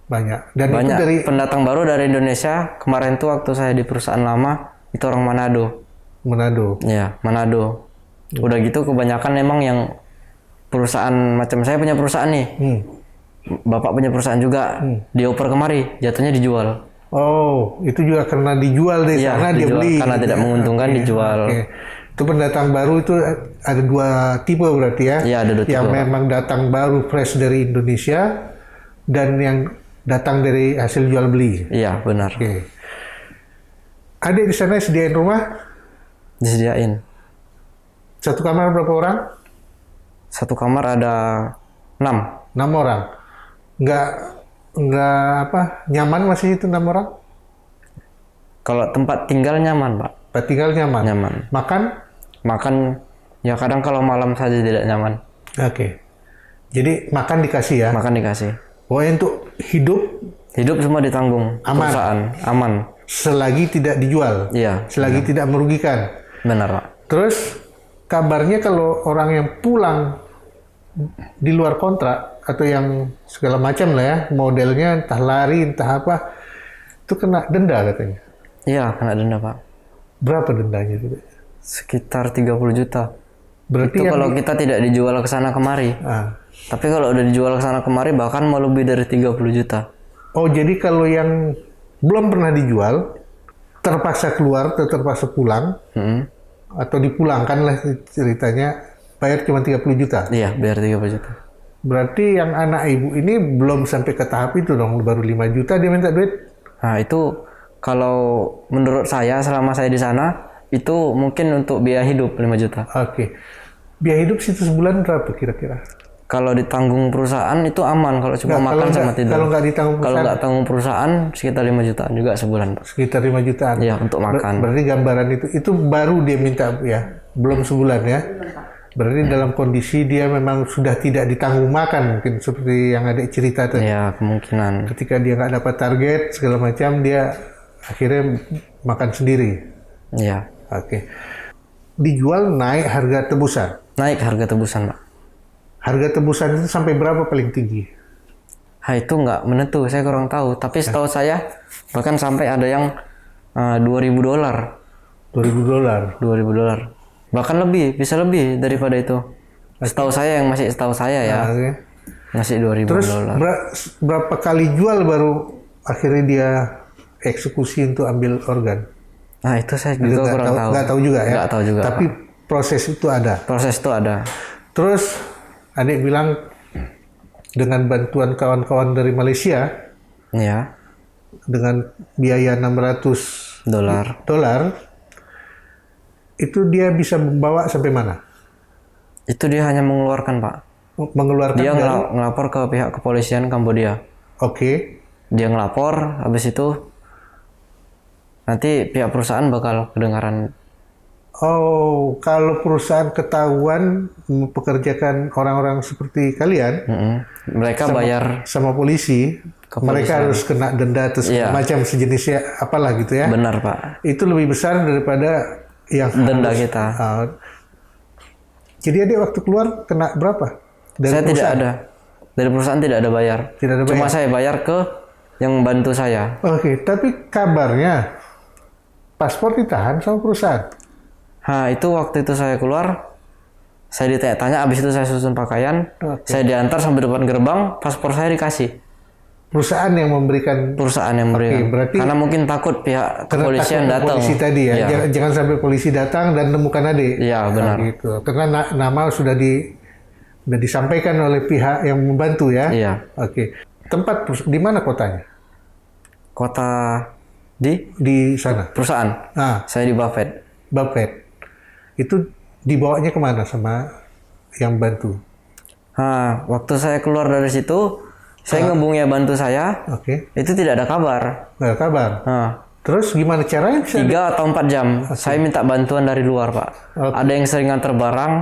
Banyak. Dan Banyak itu dari pendatang baru dari Indonesia. Kemarin tuh waktu saya di perusahaan lama, itu orang Manado. Manado. Iya, Manado. Udah gitu kebanyakan memang yang perusahaan macam saya punya perusahaan nih. Bapak punya perusahaan juga. Dioper kemari, jatuhnya dijual. Oh, itu juga karena dijual di Iya, sana dia dijual. beli. Karena tidak menguntungkan, dijual. Oke. Itu pendatang baru itu ada 2 tipe berarti ya? Iya, ada 2 tipe. Yang memang datang baru fresh dari Indonesia dan yang datang dari hasil jual beli. Iya, benar. Oke. Adik di sana sediain rumah? Disediain. Satu kamar berapa orang? Satu kamar ada 6. 6 orang. Nggak apa? Nyaman masih itu 6 orang? Kalau tempat tinggal nyaman, Pak. Tempat tinggal nyaman. Nyaman. Makan ya kadang kalau malam saja tidak nyaman. Oke. Jadi makan dikasih ya? Makan dikasih. Pokoknya untuk hidup Hidup semua ditanggung. Aman. Perusahaan aman. selagi tidak dijual. Iya. Selagi tidak merugikan. Benar, Pak. Terus kabarnya kalau orang yang pulang di luar kontrak atau yang segala macam lah ya, modelnya entah lari entah apa, itu kena denda katanya. Iya, kena denda, Pak. Berapa dendanya itu? Sekitar 30 juta. Berarti Itu yang kalau kita tidak dijual ke sana kemari. Tapi kalau udah dijual ke sana kemari bahkan mau lebih dari 30 juta. Oh, jadi kalau yang belum pernah dijual terpaksa keluar atau terpaksa pulang atau dipulangkan lah ceritanya, bayar cuma 30 juta. Iya, bayar 30 juta. Berarti yang anak ibu ini belum sampai ke tahap itu dong, baru 5 juta dia minta duit. Nah, itu kalau menurut saya selama saya di sana itu mungkin untuk biaya hidup 5 juta. Oke. Biaya hidup situ sebulan berapa kira-kira? Kalau ditanggung perusahaan itu aman, kalau cuma Nggak, makan kalau sama nggak- tidur. kalau nggak ditanggung Kalau perusahaan? nggak tanggung perusahaan sekitar 5 jutaan juga sebulan, Pak. Sekitar 5 jutaan. Iya, untuk makan. Berarti gambaran itu baru dia minta ya, belum sebulan ya. Berarti dalam kondisi dia memang sudah tidak ditanggung makan, mungkin seperti yang ada cerita tadi. Ya, kemungkinan. Ketika dia nggak dapat target segala macam, dia akhirnya makan sendiri. Iya. Oke. Dijual naik harga tebusan. Naik harga tebusan, Pak. Harga tebusan itu sampai berapa paling tinggi? Itu nggak menentu, saya kurang tahu. Tapi setahu saya bahkan sampai ada yang $2.000. $2.000. $2.000. Bahkan lebih, bisa lebih daripada itu. Setahu saya ya. Oke. Ngasih $2.000. Terus berapa kali jual baru akhirnya dia eksekusi untuk ambil organ? Nah, itu saya juga kurang tahu. Nggak tahu juga ya? Nggak tahu juga. Tapi proses itu ada. Proses itu ada. Terus adik bilang dengan bantuan kawan-kawan dari Malaysia, Ya. dengan biaya $600, itu dia bisa membawa sampai mana? Itu dia hanya mengeluarkan, Pak. Mengeluarkan Dia dari... ngelapor ke pihak kepolisian Kambodia. Oke. Dia ngelapor, habis itu nanti pihak perusahaan bakal kedengaran. Oh, kalau perusahaan ketahuan mempekerjakan orang-orang seperti kalian, Mereka bayar sama polisi, mereka harus kena denda atau segala macam sejenisnya apalah gitu ya. Benar, Pak. Itu lebih besar daripada yang Denda kita. Jadi dia waktu keluar kena berapa? Dari Saya tidak perusahaan? ada. Dari perusahaan tidak ada bayar. Tidak ada Cuma bayar? saya bayar ke yang bantu saya. Oke, tapi kabarnya paspor ditahan sama perusahaan. Nah, itu waktu itu saya keluar, saya ditanya-tanya, abis itu saya susun pakaian, saya diantar sampai depan gerbang, paspor saya dikasih. Perusahaan yang memberikan. Perusahaan yang memberikan. berarti Karena mungkin takut pihak kepolisian datang. Polisi tadi ya. Iya. Jangan sampai polisi datang dan nemukan adik. Iya, benar. Gitu. Karena nama sudah disampaikan oleh pihak yang membantu ya. Iya. Oke. Tempat di mana kotanya? Kota di sana. perusahaan. Nah, Saya di Buffett. Bapet. Itu dibawanya kemana sama yang bantu? Nah, waktu saya keluar dari situ, saya ngehubungi bantu saya, Oke. itu tidak ada kabar. Nggak ada kabar. Nah, Terus gimana caranya bisa? 3 atau 4 jam, saya minta bantuan dari luar, Pak. Oke. Ada yang sering nganter barang,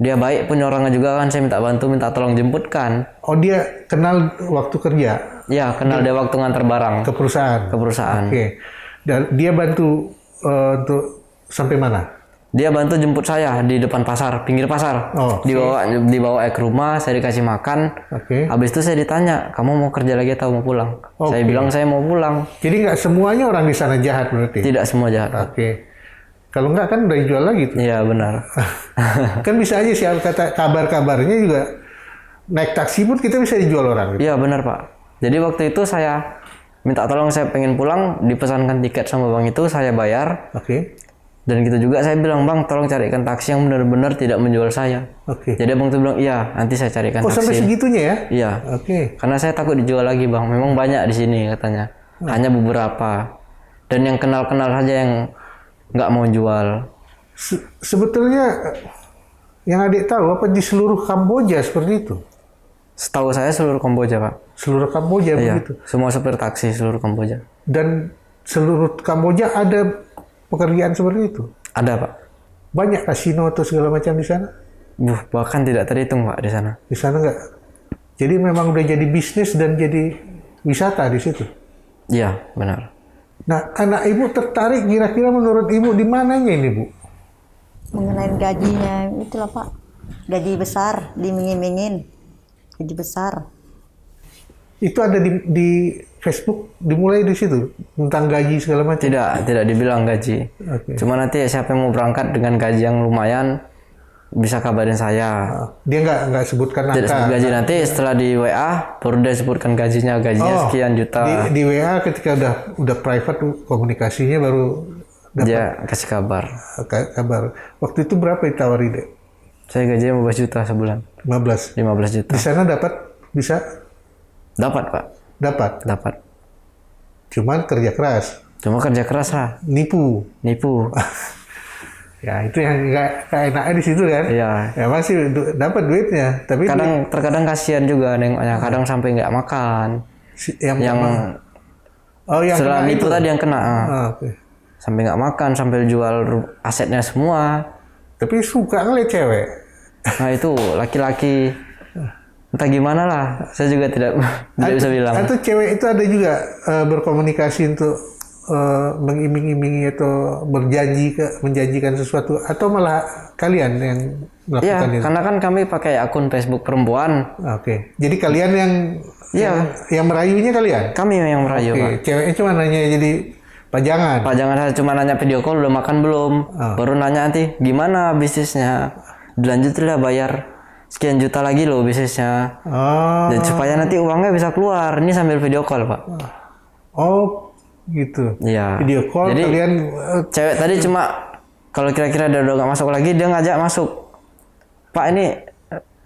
dia baik punya orangnya juga kan, saya minta bantu, minta tolong jemputkan. Oh, dia kenal waktu kerja Ya, kenal dia waktu nganter barang ke perusahaan. ke perusahaan. Oke. Dan dia bantu untuk sampai mana? Dia bantu jemput saya di depan pasar, pinggir pasar. Oh, oke. Dibawa ke rumah, saya dikasih makan. Oke. Habis itu saya ditanya, kamu mau kerja lagi atau mau pulang? Oke. Saya bilang saya mau pulang. Jadi nggak semuanya orang di sana jahat berarti? Tidak semua jahat. Oke. Kalau nggak kan udah jual lagi tuh. Iya, benar. Kan bisa aja sih kata kabar-kabarnya juga naik taksi pun kita bisa dijual orang gitu. Iya, benar, Pak. Jadi waktu itu saya minta tolong, saya pengen pulang, dipesankan tiket sama bang itu, saya bayar. Oke. Dan gitu juga saya bilang, bang tolong carikan taksi yang benar-benar tidak menjual saya. Oke. Jadi abang itu bilang, iya nanti saya carikan Oh, sampai taksi. segitunya ya? Iya. Oke. Karena saya takut dijual lagi, bang. Memang banyak di sini katanya. Hanya beberapa. Dan yang kenal-kenal saja yang nggak mau jual. Sebetulnya yang adik tahu apa di seluruh Kamboja seperti itu? Setahu saya seluruh Kamboja, Pak. Seluruh Kamboja Iya. begitu. Semua supir taksi seluruh Kamboja. Dan seluruh Kamboja ada pekerjaan seperti itu. Ada, Pak. Banyak kasino atau segala macam di sana. Bahkan tidak terhitung, Pak, di sana. Di sana nggak. Jadi memang udah jadi bisnis dan jadi wisata di situ. Iya, benar. Nah, anak ibu tertarik kira-kira menurut ibu di mananya ini, Bu? Mengenai gajinya itulah Pak, gaji besar, dimingin-mingin, gaji besar. Itu ada di Facebook, dimulai di situ tentang gaji segala macam. Tidak dibilang gaji. Oke. Cuma nanti siapa yang mau berangkat dengan gaji yang lumayan bisa kabarin saya. Dia nggak sebutkan Tidak angka. sebut gaji, nanti setelah di WA baru dia sebutkan gajinya sekian juta. Di WA ketika udah private komunikasinya baru Dia kasih kabar. kabar. Waktu itu berapa ditawari, Dek? Saya gajinya 15 juta sebulan. 15. 15 juta. Di sana dapat bisa Dapat, Pak. dapat. Cuman kerja keras, Cuma kerja keras lah. nipu. Nipu. Ya itu yang nggak enaknya di situ kan. Iya. Ya masih dapat duitnya, tapi Terkadang kasihan juga nengoknya. Kadang sampai nggak makan. Yang setelah kena nipu tadi yang kena. Oke. Sampai nggak makan, sampai jual asetnya semua. Tapi suka ngeliat cewek. Nah itu laki-laki entah gimana lah, saya juga tidak bisa bilang. Atau cewek itu ada juga berkomunikasi untuk mengiming-imingi atau menjanjikan sesuatu, atau malah kalian yang Iya, melakukan itu? karena kan kami pakai akun Facebook perempuan. Oke. Jadi kalian yang Iya. yang merayunya kalian? Kami yang merayu, Pak. Oke. Ceweknya cuma hanya jadi Pajangan. Pajangan saya cuma nanya video call udah makan belum. Baru nanya nanti gimana bisnisnya. Dilanjutin lah bayar sekian juta lagi loh bisnisnya. Dan supaya nanti uangnya bisa keluar. Ini sambil video call Pak. Oh gitu. Iya. Video call. Jadi kalian cewek tadi cuma kalau kira-kira dia udah gak masuk lagi dia ngajak masuk. Pak ini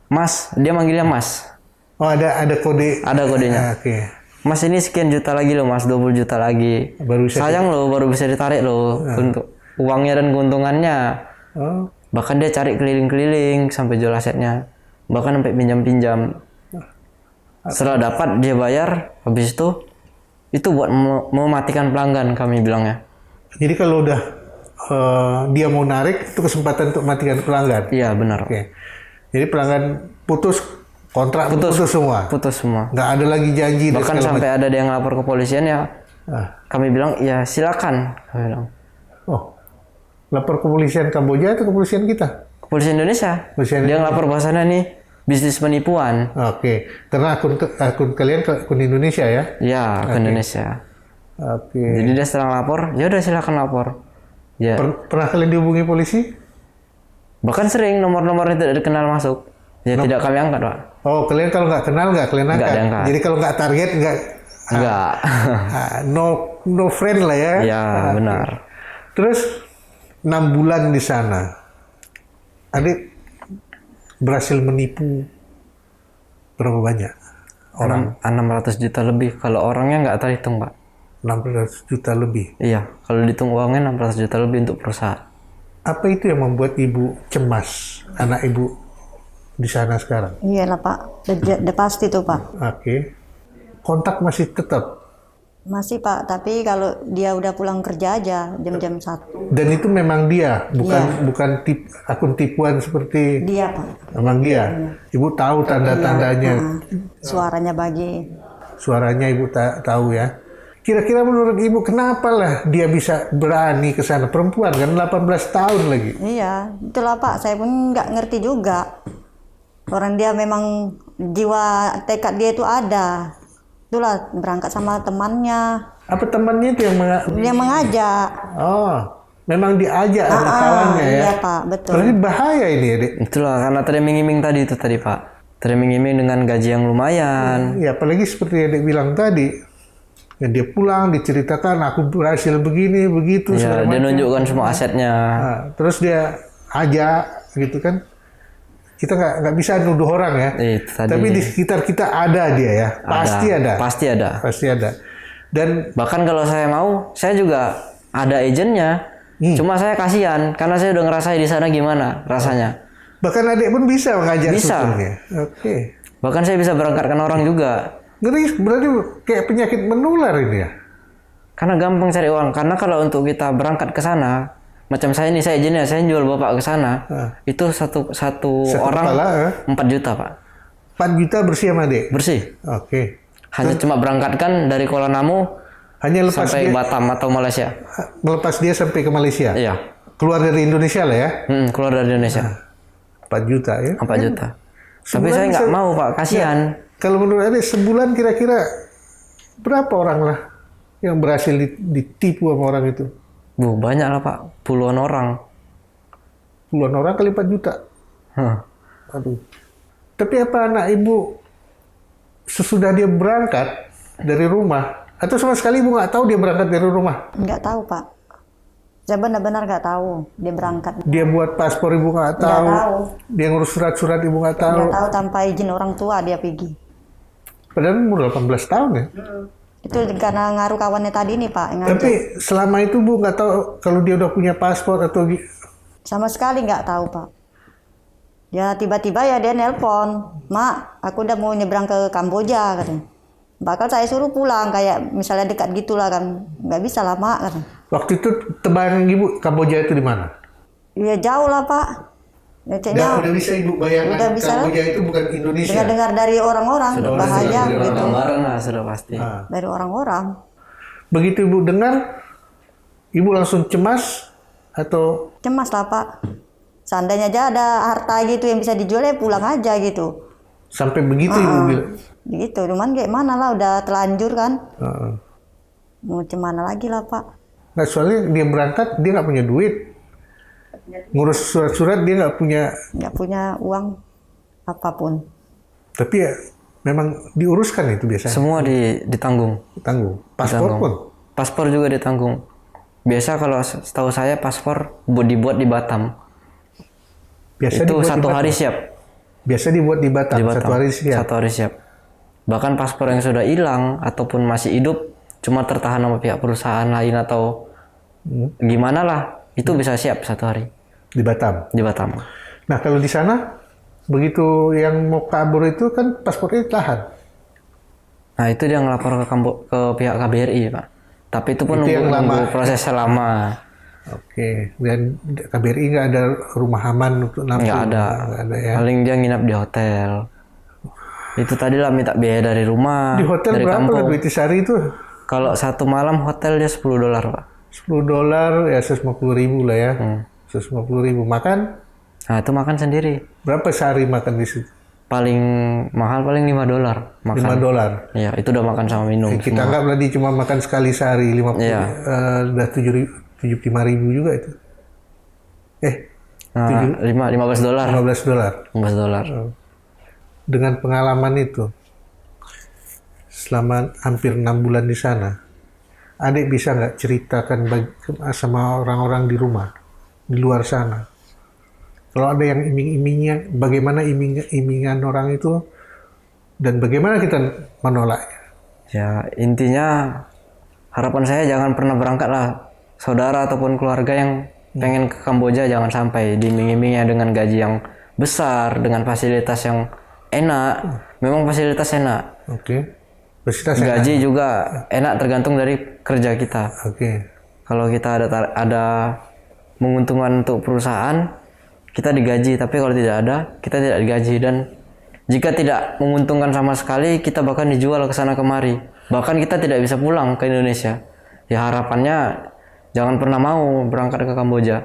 Mas, dia manggilnya Mas. Oh ada kode. Ada kodenya. Oke. Mas ini sekian juta lagi loh Mas, 20 juta lagi. Baru bisa Sayang loh baru bisa ditarik loh untuk uangnya dan keuntungannya. Oh. Bahkan dia cari keliling-keliling sampai jual asetnya. Bahkan sampai pinjam-pinjam. Setelah dapat dia bayar, habis itu buat mematikan pelanggan kami bilangnya. Jadi kalau udah dia mau narik itu kesempatan untuk matikan pelanggan. Iya benar. Oke. Jadi pelanggan putus kontrak putus semua. Putus semua. Nggak ada lagi janji. Bahkan sampai ada yang lapor ke polisian ya. Kami bilang ya silakan. Kami bilang. Oh, lapor kepolisian Kamboja atau kepolisian kita? Kepolisian Indonesia. Kepolisian Dia ngelapor bahwasannya nih bisnis penipuan. Oke. Karena akun kalian akun Indonesia ya? Iya, ke Indonesia. Oke. Jadi dia setelah lapor, ya udah silakan lapor. Ya. Pernah kalian dihubungi polisi? Bahkan sering nomor-nomornya tidak dikenal masuk. Ya tidak kami angkat, Pak. Oh, kalian kalau nggak kenal nggak kalian angkat? Nggak diangkat. Jadi kalau nggak target nggak? Enggak. No friend lah ya? Ya, benar. Terus 6 bulan di sana, adik berhasil menipu berapa banyak orang? 600 juta lebih. Kalau orangnya nggak terhitung, Pak. 600 juta lebih. Iya, kalau dihitung uangnya 600 juta lebih untuk perusahaan. Apa itu yang membuat ibu cemas, anak ibu di sana sekarang? Iya lah Pak, udah pasti tuh Pak. Oke. Kontak masih tetap? Masih Pak, tapi kalau dia udah pulang kerja aja jam-jam 1. Dan itu memang dia, bukan akun tipuan seperti... Dia Pak. Memang dia? Ibu tahu tanda-tandanya? Suaranya bagi. Suaranya ibu tahu ya? Kira-kira menurut ibu kenapa lah dia bisa berani ke sana? Perempuan kan 18 tahun lagi. Iya, itulah Pak, saya pun nggak ngerti juga. Orang dia memang jiwa tekad dia itu ada. Itulah berangkat sama temannya. Apa temannya itu yang mengajak? Oh, memang diajak sama kawannya ya? Iya Pak, betul. Berarti bahaya ini ya, Dek? Itulah karena teriming-iming tadi Pak. Teriming-iming dengan gaji yang lumayan. Ya, apalagi seperti yang Dek bilang tadi. Ya, dia pulang diceritakan aku berhasil begini begitu. Ya, dia nunjukkan semua asetnya. Nah, terus dia ajak gitu kan. Kita nggak bisa nuduh orang ya. Tapi di sekitar kita ada dia ya. Pasti ada. Pasti ada. Dan bahkan kalau saya mau, saya juga ada agennya. Cuma saya kasihan karena saya udah ngerasain di sana gimana rasanya. Bahkan adik pun bisa mengajak. Bisa. Oke. Bahkan saya bisa berangkatkan orang juga. Ngeri, berarti kayak penyakit menular ini ya? Karena gampang cari uang. Karena kalau untuk kita berangkat ke sana, macam saya ini, saya izinnya, saya jual bapak ke sana, itu satu orang kepala, 4 juta Pak. 4 juta bersih sama Dek? Bersih. Oke. Hanya cuma berangkatkan dari Kuala Namu hanya lepas sampai dia, Batam atau Malaysia. Melepas dia sampai ke Malaysia? Iya. Keluar dari Indonesia lah ya? Keluar dari Indonesia. 4 juta ya? 4 juta. Tapi saya nggak mau Pak, kasihan. Kalau menurut Anda sebulan kira-kira berapa orang lah yang berhasil ditipu sama orang itu? Banyak lah Pak, puluhan orang. Puluhan orang kali 4 juta? Aduh. Tapi apa anak ibu sesudah dia berangkat dari rumah, atau sama sekali ibu nggak tahu dia berangkat dari rumah? Nggak tahu Pak. Saya benar-benar nggak tahu dia berangkat. Dia buat paspor ibu nggak tahu. Dia ngurus surat-surat ibu nggak tahu. Nggak tahu tanpa izin orang tua dia pergi. Padahal umur 18 tahun ya. Itu karena ngaruh kawannya tadi nih Pak. Tapi selama itu Bu nggak tahu kalau dia udah punya paspor atau... Sama sekali nggak tahu Pak. Ya tiba-tiba ya dia nelpon, Mak, aku udah mau nyebrang ke Kamboja katanya. Bakal saya suruh pulang kayak misalnya dekat gitulah kan. Nggak bisa lah Mak katanya. Waktu itu tebaran ibu Kamboja itu di mana? Ya jauh lah Pak. Ya, udah bisa ibu bayangkan udah bisa, Kamboja itu bukan Indonesia. Dengar dari orang-orang bahaya gitu. Sudah pasti. Dari orang-orang. Begitu ibu dengar, ibu langsung cemas atau? Cemas lah Pak. Seandainya aja ada harta gitu yang bisa dijual ya pulang aja gitu. Sampai begitu ibu bilang? Begitu, cuman kayak mana lah udah telanjur kan. Mau cemana lagi lah Pak. Nggak, soalnya dia berangkat, dia nggak punya duit. Ngurus surat-surat dia nggak punya uang apapun. Tapi ya memang diuruskan itu biasanya. Semua ditanggung. Tanggung. Paspor Ditanggung. pun. Paspor juga ditanggung. Biasa kalau setahu saya paspor dibuat di Batam. Biasa Itu dibuat di 1 Batam. hari siap. Biasa dibuat di Batam. Di Batam. 1 hari siap. 1 hari siap. Bahkan paspor yang sudah hilang ataupun masih hidup cuma tertahan sama pihak perusahaan lain atau gimana lah, itu bisa siap 1 hari Di Batam. di Batam. Nah kalau di sana, begitu yang mau kabur itu kan paspornya tahan. Nah itu dia ngelapor ke pihak KBRI Pak. Tapi itu pun Itu yang nunggu lama. prosesnya lama. Oke. Dan KBRI nggak ada rumah aman untuk nampung? Nggak ada. Nggak ada ya. Paling dia nginap di hotel. Itu tadi lah minta biaya dari rumah, Di hotel dari berapa lah kampung. duit sehari itu? Kalau 1 malam hotel dia $10 Pak. $10 ya 150.000 lah ya. 150.000 makan Nah itu makan sendiri. berapa sehari makan di situ? Paling mahal paling $5 makan. $5. Iya itu udah makan sama minum. Kita anggap berarti cuma makan sekali sehari 50. Iya. Udah 75.000 juga itu. Nah, $15. $15. $15. Dengan pengalaman itu, selama hampir 6 bulan di sana, adik bisa nggak ceritakan sama orang-orang di rumah, di luar sana? Kalau ada yang iming-imingnya, bagaimana iming-imingan orang itu, dan bagaimana kita menolaknya? Ya intinya harapan saya jangan pernah berangkat lah saudara ataupun keluarga yang pengen ke Kamboja, jangan sampai diiming-imingnya dengan gaji yang besar, dengan fasilitas yang enak. Memang fasilitas enak, Oke. Fasilitas enak. gaji juga enak tergantung dari kerja kita. Oke. Kalau kita ada menguntungkan untuk perusahaan, kita digaji, tapi kalau tidak ada, kita tidak digaji. Dan jika tidak menguntungkan sama sekali, kita bahkan dijual ke sana kemari. Bahkan kita tidak bisa pulang ke Indonesia. Ya harapannya jangan pernah mau berangkat ke Kamboja.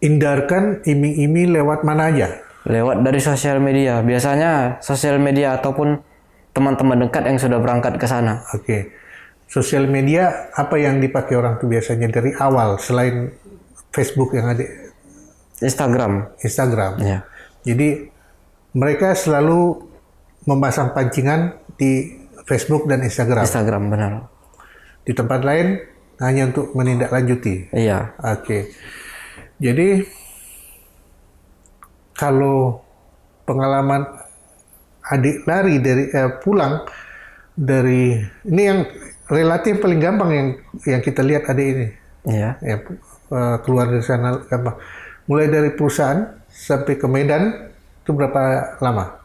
Hindarkan iming-iming lewat mana aja? Lewat dari sosial media. Biasanya sosial media ataupun teman-teman dekat yang sudah berangkat ke sana. Oke. Sosial media apa yang dipakai orang tuh biasanya dari awal selain Facebook yang ada? Instagram. Ya. Jadi mereka selalu memasang pancingan di Facebook dan Instagram. Instagram benar. Di tempat lain hanya untuk menindaklanjuti. Iya. Oke. Jadi kalau pengalaman adik lari dari pulang dari ini yang relatif paling gampang yang kita lihat adik ini. Iya. Ya, keluar dari sana gampang. Mulai dari perusahaan sampai ke Medan itu berapa lama?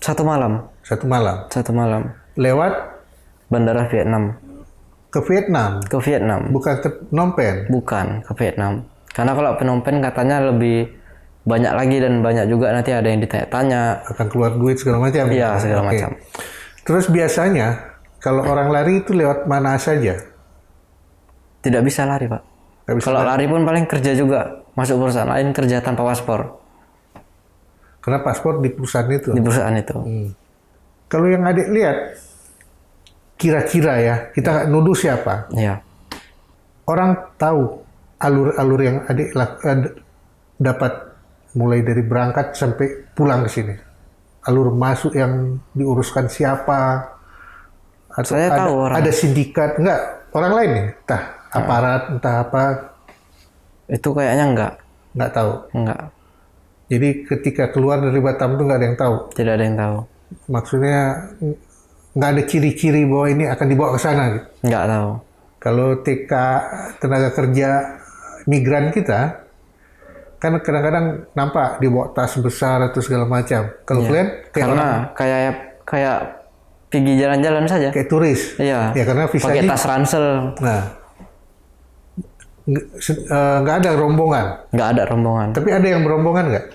1 malam. 1 malam. 1 malam. Lewat Bandara Vietnam. ke Vietnam, Ke Vietnam. bukan ke Phnom Penh. Bukan ke Vietnam. Karena kalau Phnom Penh katanya lebih banyak lagi dan banyak juga nanti ada yang ditanya-tanya. Akan keluar duit segala macam. Iya, segala Oke. macam. Terus biasanya kalau orang lari itu lewat mana saja? Tidak bisa lari, Pak. Nggak bisa Kalau lari. lari pun paling kerja juga. Masuk perusahaan lain kerja tanpa paspor Karena paspor di perusahaan itu. di perusahaan itu. Kalau yang adik lihat, kira-kira ya, kita nggak nuduh siapa. Iya. Orang tahu alur-alur yang adik dapat mulai dari berangkat sampai pulang ke sini. Alur masuk yang diuruskan siapa? Atau Saya tahu orang. Ada sindikat, enggak? Orang lain nih, entah aparat, entah apa, Itu kayaknya nggak tahu. enggak. Jadi ketika keluar dari Batam tuh nggak ada yang tahu. Tidak ada yang tahu. Maksudnya nggak ada ciri-ciri bahwa ini akan dibawa ke sana. Gitu. Enggak tahu. Kalau TK tenaga kerja migran kita, kan kadang-kadang nampak dibawa tas besar atau segala macam. Kalau kalian kayak orang, Karena kayak pergi jalan-jalan saja. kayak turis. Iya. Ya karena Pakai visanya. tas ransel. Nah, nggak ada rombongan. Nggak ada rombongan. Tapi ada yang berombongan nggak?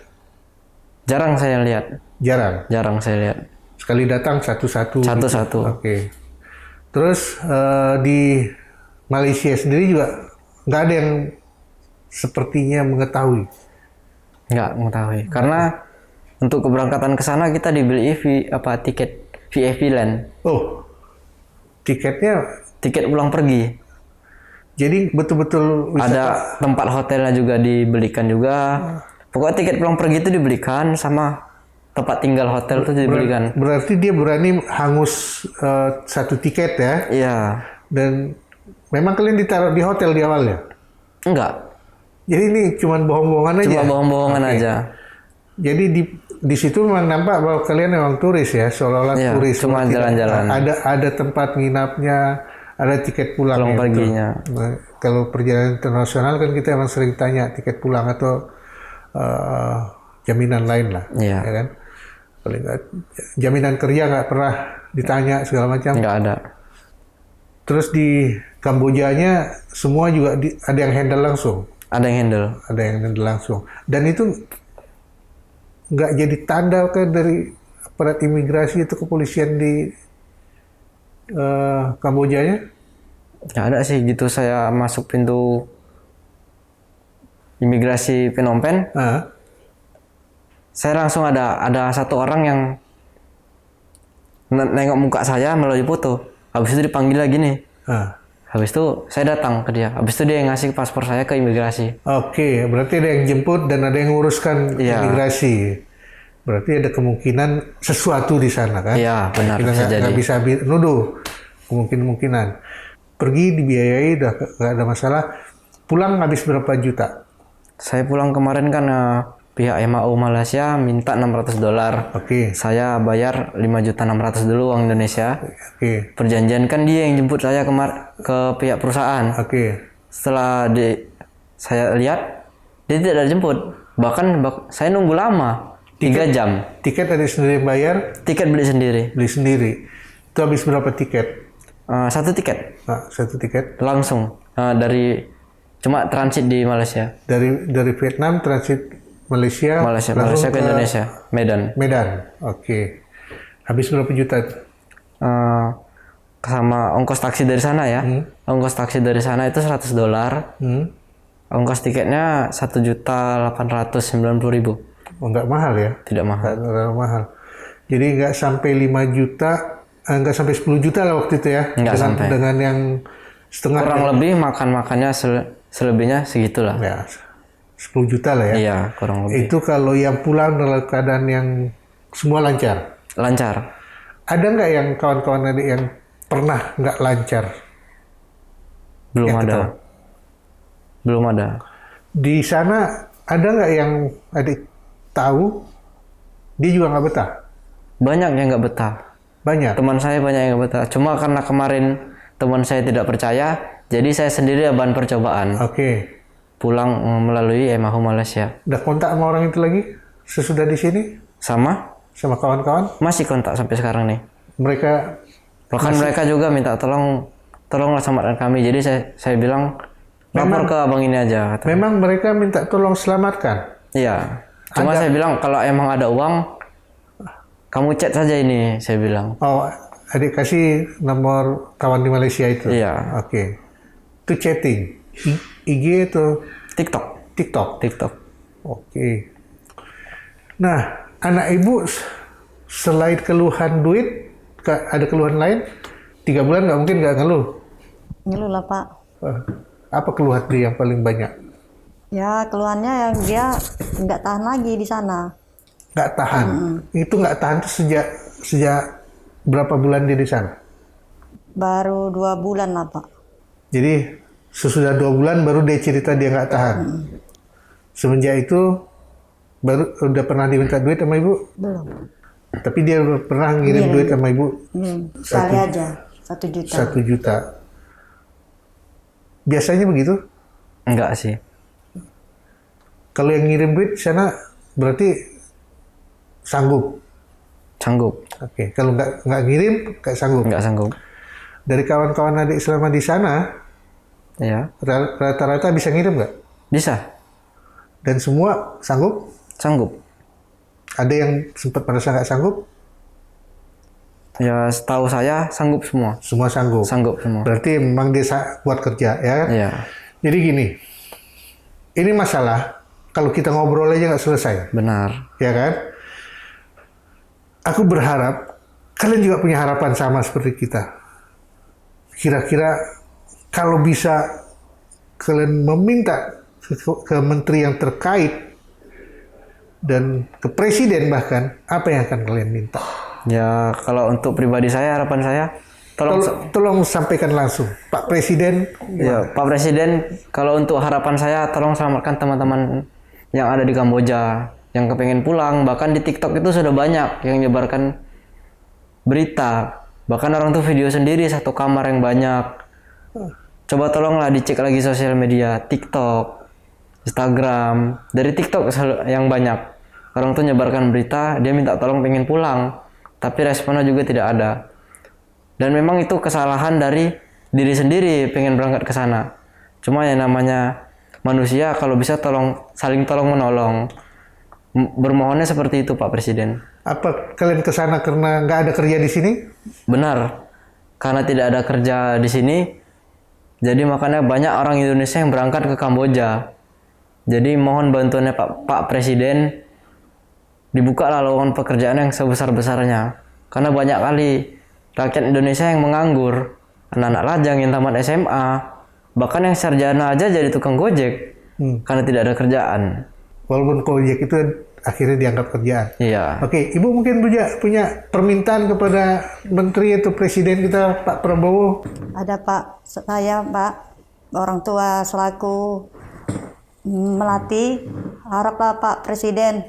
Jarang saya lihat. Jarang. Saya lihat. Sekali datang satu-satu. Satu-satu. Oke. Terus di Malaysia sendiri juga nggak ada yang sepertinya mengetahui. Nggak mengetahui. Karena untuk keberangkatan ke sana kita dibeli tiket VIP land. Oh, tiketnya Tiket pulang pergi. Jadi betul-betul Ada tempat hotelnya juga dibelikan juga. Pokoknya tiket pulang pergi itu dibelikan, sama tempat tinggal hotel itu dibelikan. berarti dia berani hangus satu tiket ya. Iya. Dan memang kalian ditaruh di hotel di awal ya? Enggak. Jadi ini cuma bohong-bohongan aja. Cuma bohong-bohongan Oke. aja. Jadi di situ memang nampak bahwa kalian memang turis ya, seolah-olah Iya, turis. cuma Tidak- jalan-jalan. Ada tempat nginapnya, ada tiket pulang. Pulang ya, perginya. betul. Nah, kalau perjalanan internasional kan kita emang sering tanya tiket pulang atau jaminan lain lah, Iya. ya kan? Paling nggak, jaminan kerja nggak pernah ditanya segala macam. Enggak ada. Terus di Kambojanya semua juga ada yang handle langsung. Ada yang handle. Ada yang handle langsung. Dan itu nggak jadi tanda kan dari aparat imigrasi itu kepolisian di Kambojanya? Nggak ada sih gitu. Saya masuk pintu imigrasi Phnom Penh, Ah, saya langsung ada satu orang yang nengok muka saya melalui foto. Habis itu dipanggil lagi nih. ah. Habis itu saya datang ke dia. Habis itu dia yang ngasih paspor saya ke imigrasi. Oke, berarti ada yang jemput dan ada yang nguruskan Iya. imigrasi. Berarti ada kemungkinan sesuatu di sana kan? Iya, benar, Kita bisa nggak jadi. bisa nuduh kemungkinan. Pergi dibiayai, udah nggak ada masalah. Pulang habis berapa juta? Saya pulang kemarin kan pihak MAU Malaysia minta $600. Oke, Saya bayar 5.600.000 dulu uang Indonesia. oke, Perjanjian kan dia yang jemput saya ke pihak perusahaan. oke. Setelah saya lihat dia tidak dijemput. Bahkan saya nunggu lama, 3 jam. Tiket ada sendiri yang bayar, Tiket beli sendiri. beli sendiri. Itu habis berapa tiket? Satu tiket Nah, satu tiket langsung cuma transit di Malaysia. dari Vietnam transit Malaysia, Malaysia langsung ke Indonesia, Medan. Medan. Oke. Habis berapa juta? Sama ongkos taksi dari sana ya. Ongkos taksi dari sana itu $100. Hmm? Ongkos tiketnya 1.890.000. Oh, nggak mahal ya? Tidak mahal. Nggak terlalu mahal. Jadi nggak sampai 5 juta, nggak sampai 10 juta lah waktu itu ya? Nggak sampai. Dengan yang setengah. Kurang lebih makan-makannya selebihnya segitulah. Ya, 10 juta lah ya. Iya, kurang lebih. Itu kalau yang pulang dalam keadaan yang semua lancar. Lancar. Ada nggak yang kawan-kawan adik yang pernah nggak lancar? Belum Yang ada. ketahuan? Belum ada. Di sana ada nggak yang adik tahu dia juga nggak betah? Banyak yang nggak betah. Banyak. Teman saya banyak yang nggak betah. Cuma karena kemarin teman saya tidak percaya, jadi saya sendiri bahan percobaan. Oke. Pulang melalui MAU Malaysia. Udah kontak sama orang itu lagi sesudah di sini Sama sama kawan-kawan? masih kontak sampai sekarang nih. Mereka Bahkan mereka juga minta tolonglah selamatkan kami. Jadi saya bilang lapor ke abang ini aja. Kata. memang mereka minta tolong selamatkan. Iya. Cuma saya bilang kalau emang ada uang, kamu chat saja ini. Saya bilang. Oh, adik kasih nomor kawan di Malaysia itu. Iya. Oke. Itu chatting. IG atau TikTok. TikTok? Oke. Nah, anak ibu selain keluhan duit, ada keluhan lain? 3 bulan nggak mungkin nggak ngeluh. Ngeluh lah Pak. Apa keluhan dia yang paling banyak? Ya keluhannya yang dia nggak tahan lagi di sana. Nggak tahan. Itu nggak tahan tuh sejak berapa bulan dia di sana? Baru 2 bulan lah Pak. Jadi sesudah 2 bulan baru dia cerita dia nggak tahan. Semenjak itu baru udah pernah diminta duit sama ibu? Belum. Tapi dia pernah ngirim duit sama ibu Sekali aja 1 juta. 1 juta. Biasanya begitu? Enggak sih. Kalau yang ngirim duit sana berarti sanggup. Sanggup. Oke. Kalau nggak ngirim nggak sanggup. Enggak sanggup. Dari kawan-kawan adik selama di sana Ya. rata-rata bisa ngirim nggak? Bisa. Dan semua sanggup? Sanggup. Ada yang sempat merasa nggak sanggup? Ya setahu saya sanggup semua. Semua sanggup. Sanggup semua. Berarti memang dia buat kerja ya. Iya. Jadi gini, ini masalah kalau kita ngobrol aja nggak selesai, Benar. ya kan? Aku berharap kalian juga punya harapan sama seperti kita. Kira-kira kalau bisa kalian meminta ke menteri yang terkait dan ke presiden bahkan, apa yang akan kalian minta? Ya, kalau untuk pribadi saya, harapan saya, Tolong sampaikan langsung, Pak Presiden. ya, Pak Presiden, kalau untuk harapan saya, tolong selamatkan teman-teman yang ada di Kamboja, yang kepengen pulang. Bahkan di TikTok itu sudah banyak yang menyebarkan berita. Bahkan orang tuh video sendiri satu kamar yang banyak. Coba tolonglah dicek lagi sosial media, TikTok, Instagram. Dari TikTok yang banyak. Orang tuh nyebarkan berita, dia minta tolong pengen pulang. Tapi responnya juga tidak ada. Dan memang itu kesalahan dari diri sendiri pengen berangkat ke sana. Cuma yang namanya manusia kalau bisa saling tolong menolong. Bermohonnya seperti itu Pak Presiden. Apa kalian ke sana karena nggak ada kerja di sini? Benar. Karena tidak ada kerja di sini, jadi makanya banyak orang Indonesia yang berangkat ke Kamboja. Jadi mohon bantuannya Pak Presiden, dibukalah lowongan pekerjaan yang sebesar-besarnya. Karena banyak kali rakyat Indonesia yang menganggur, anak-anak lajang yang tamat SMA, bahkan yang sarjana aja jadi tukang gojek karena tidak ada kerjaan. Walaupun gojek itu akhirnya dianggap kerjaan. Iya. Oke, Ibu mungkin punya permintaan kepada Menteri atau Presiden kita, Pak Prabowo. Ada Pak, saya Pak, orang tua selaku melati, haraplah Pak Presiden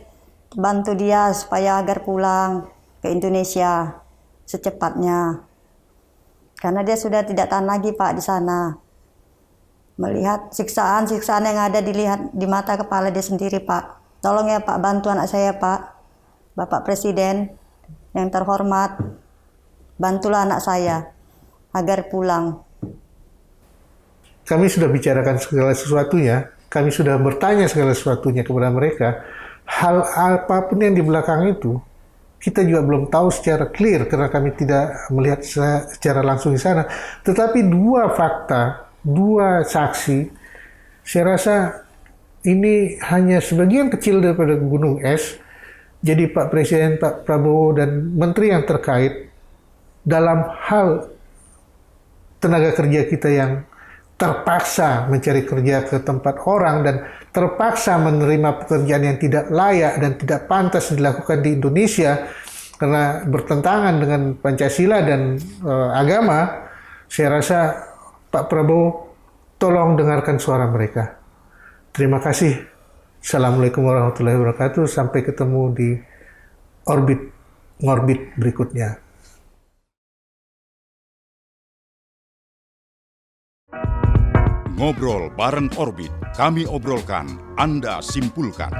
bantu dia supaya agar pulang ke Indonesia secepatnya. Karena dia sudah tidak tahan lagi Pak di sana. Melihat siksaan-siksaan yang ada dilihat di mata kepala dia sendiri Pak. Tolong ya Pak, bantu anak saya Pak. Bapak Presiden yang terhormat, bantulah anak saya agar pulang. Kami sudah bicarakan segala sesuatunya, kami sudah bertanya segala sesuatunya kepada mereka. Hal apapun yang di belakang itu, kita juga belum tahu secara clear karena kami tidak melihat secara langsung di sana. Tetapi dua fakta, dua saksi, saya rasa ini hanya sebagian kecil daripada gunung es. Jadi Pak Presiden, Pak Prabowo, dan menteri yang terkait dalam hal tenaga kerja kita yang terpaksa mencari kerja ke tempat orang dan terpaksa menerima pekerjaan yang tidak layak dan tidak pantas dilakukan di Indonesia karena bertentangan dengan Pancasila dan agama, saya rasa Pak Prabowo tolong dengarkan suara mereka. Terima kasih. Assalamualaikum warahmatullahi wabarakatuh. Sampai ketemu di ngorbit berikutnya. Ngobrol bareng Orbit, kami obrolkan, Anda simpulkan.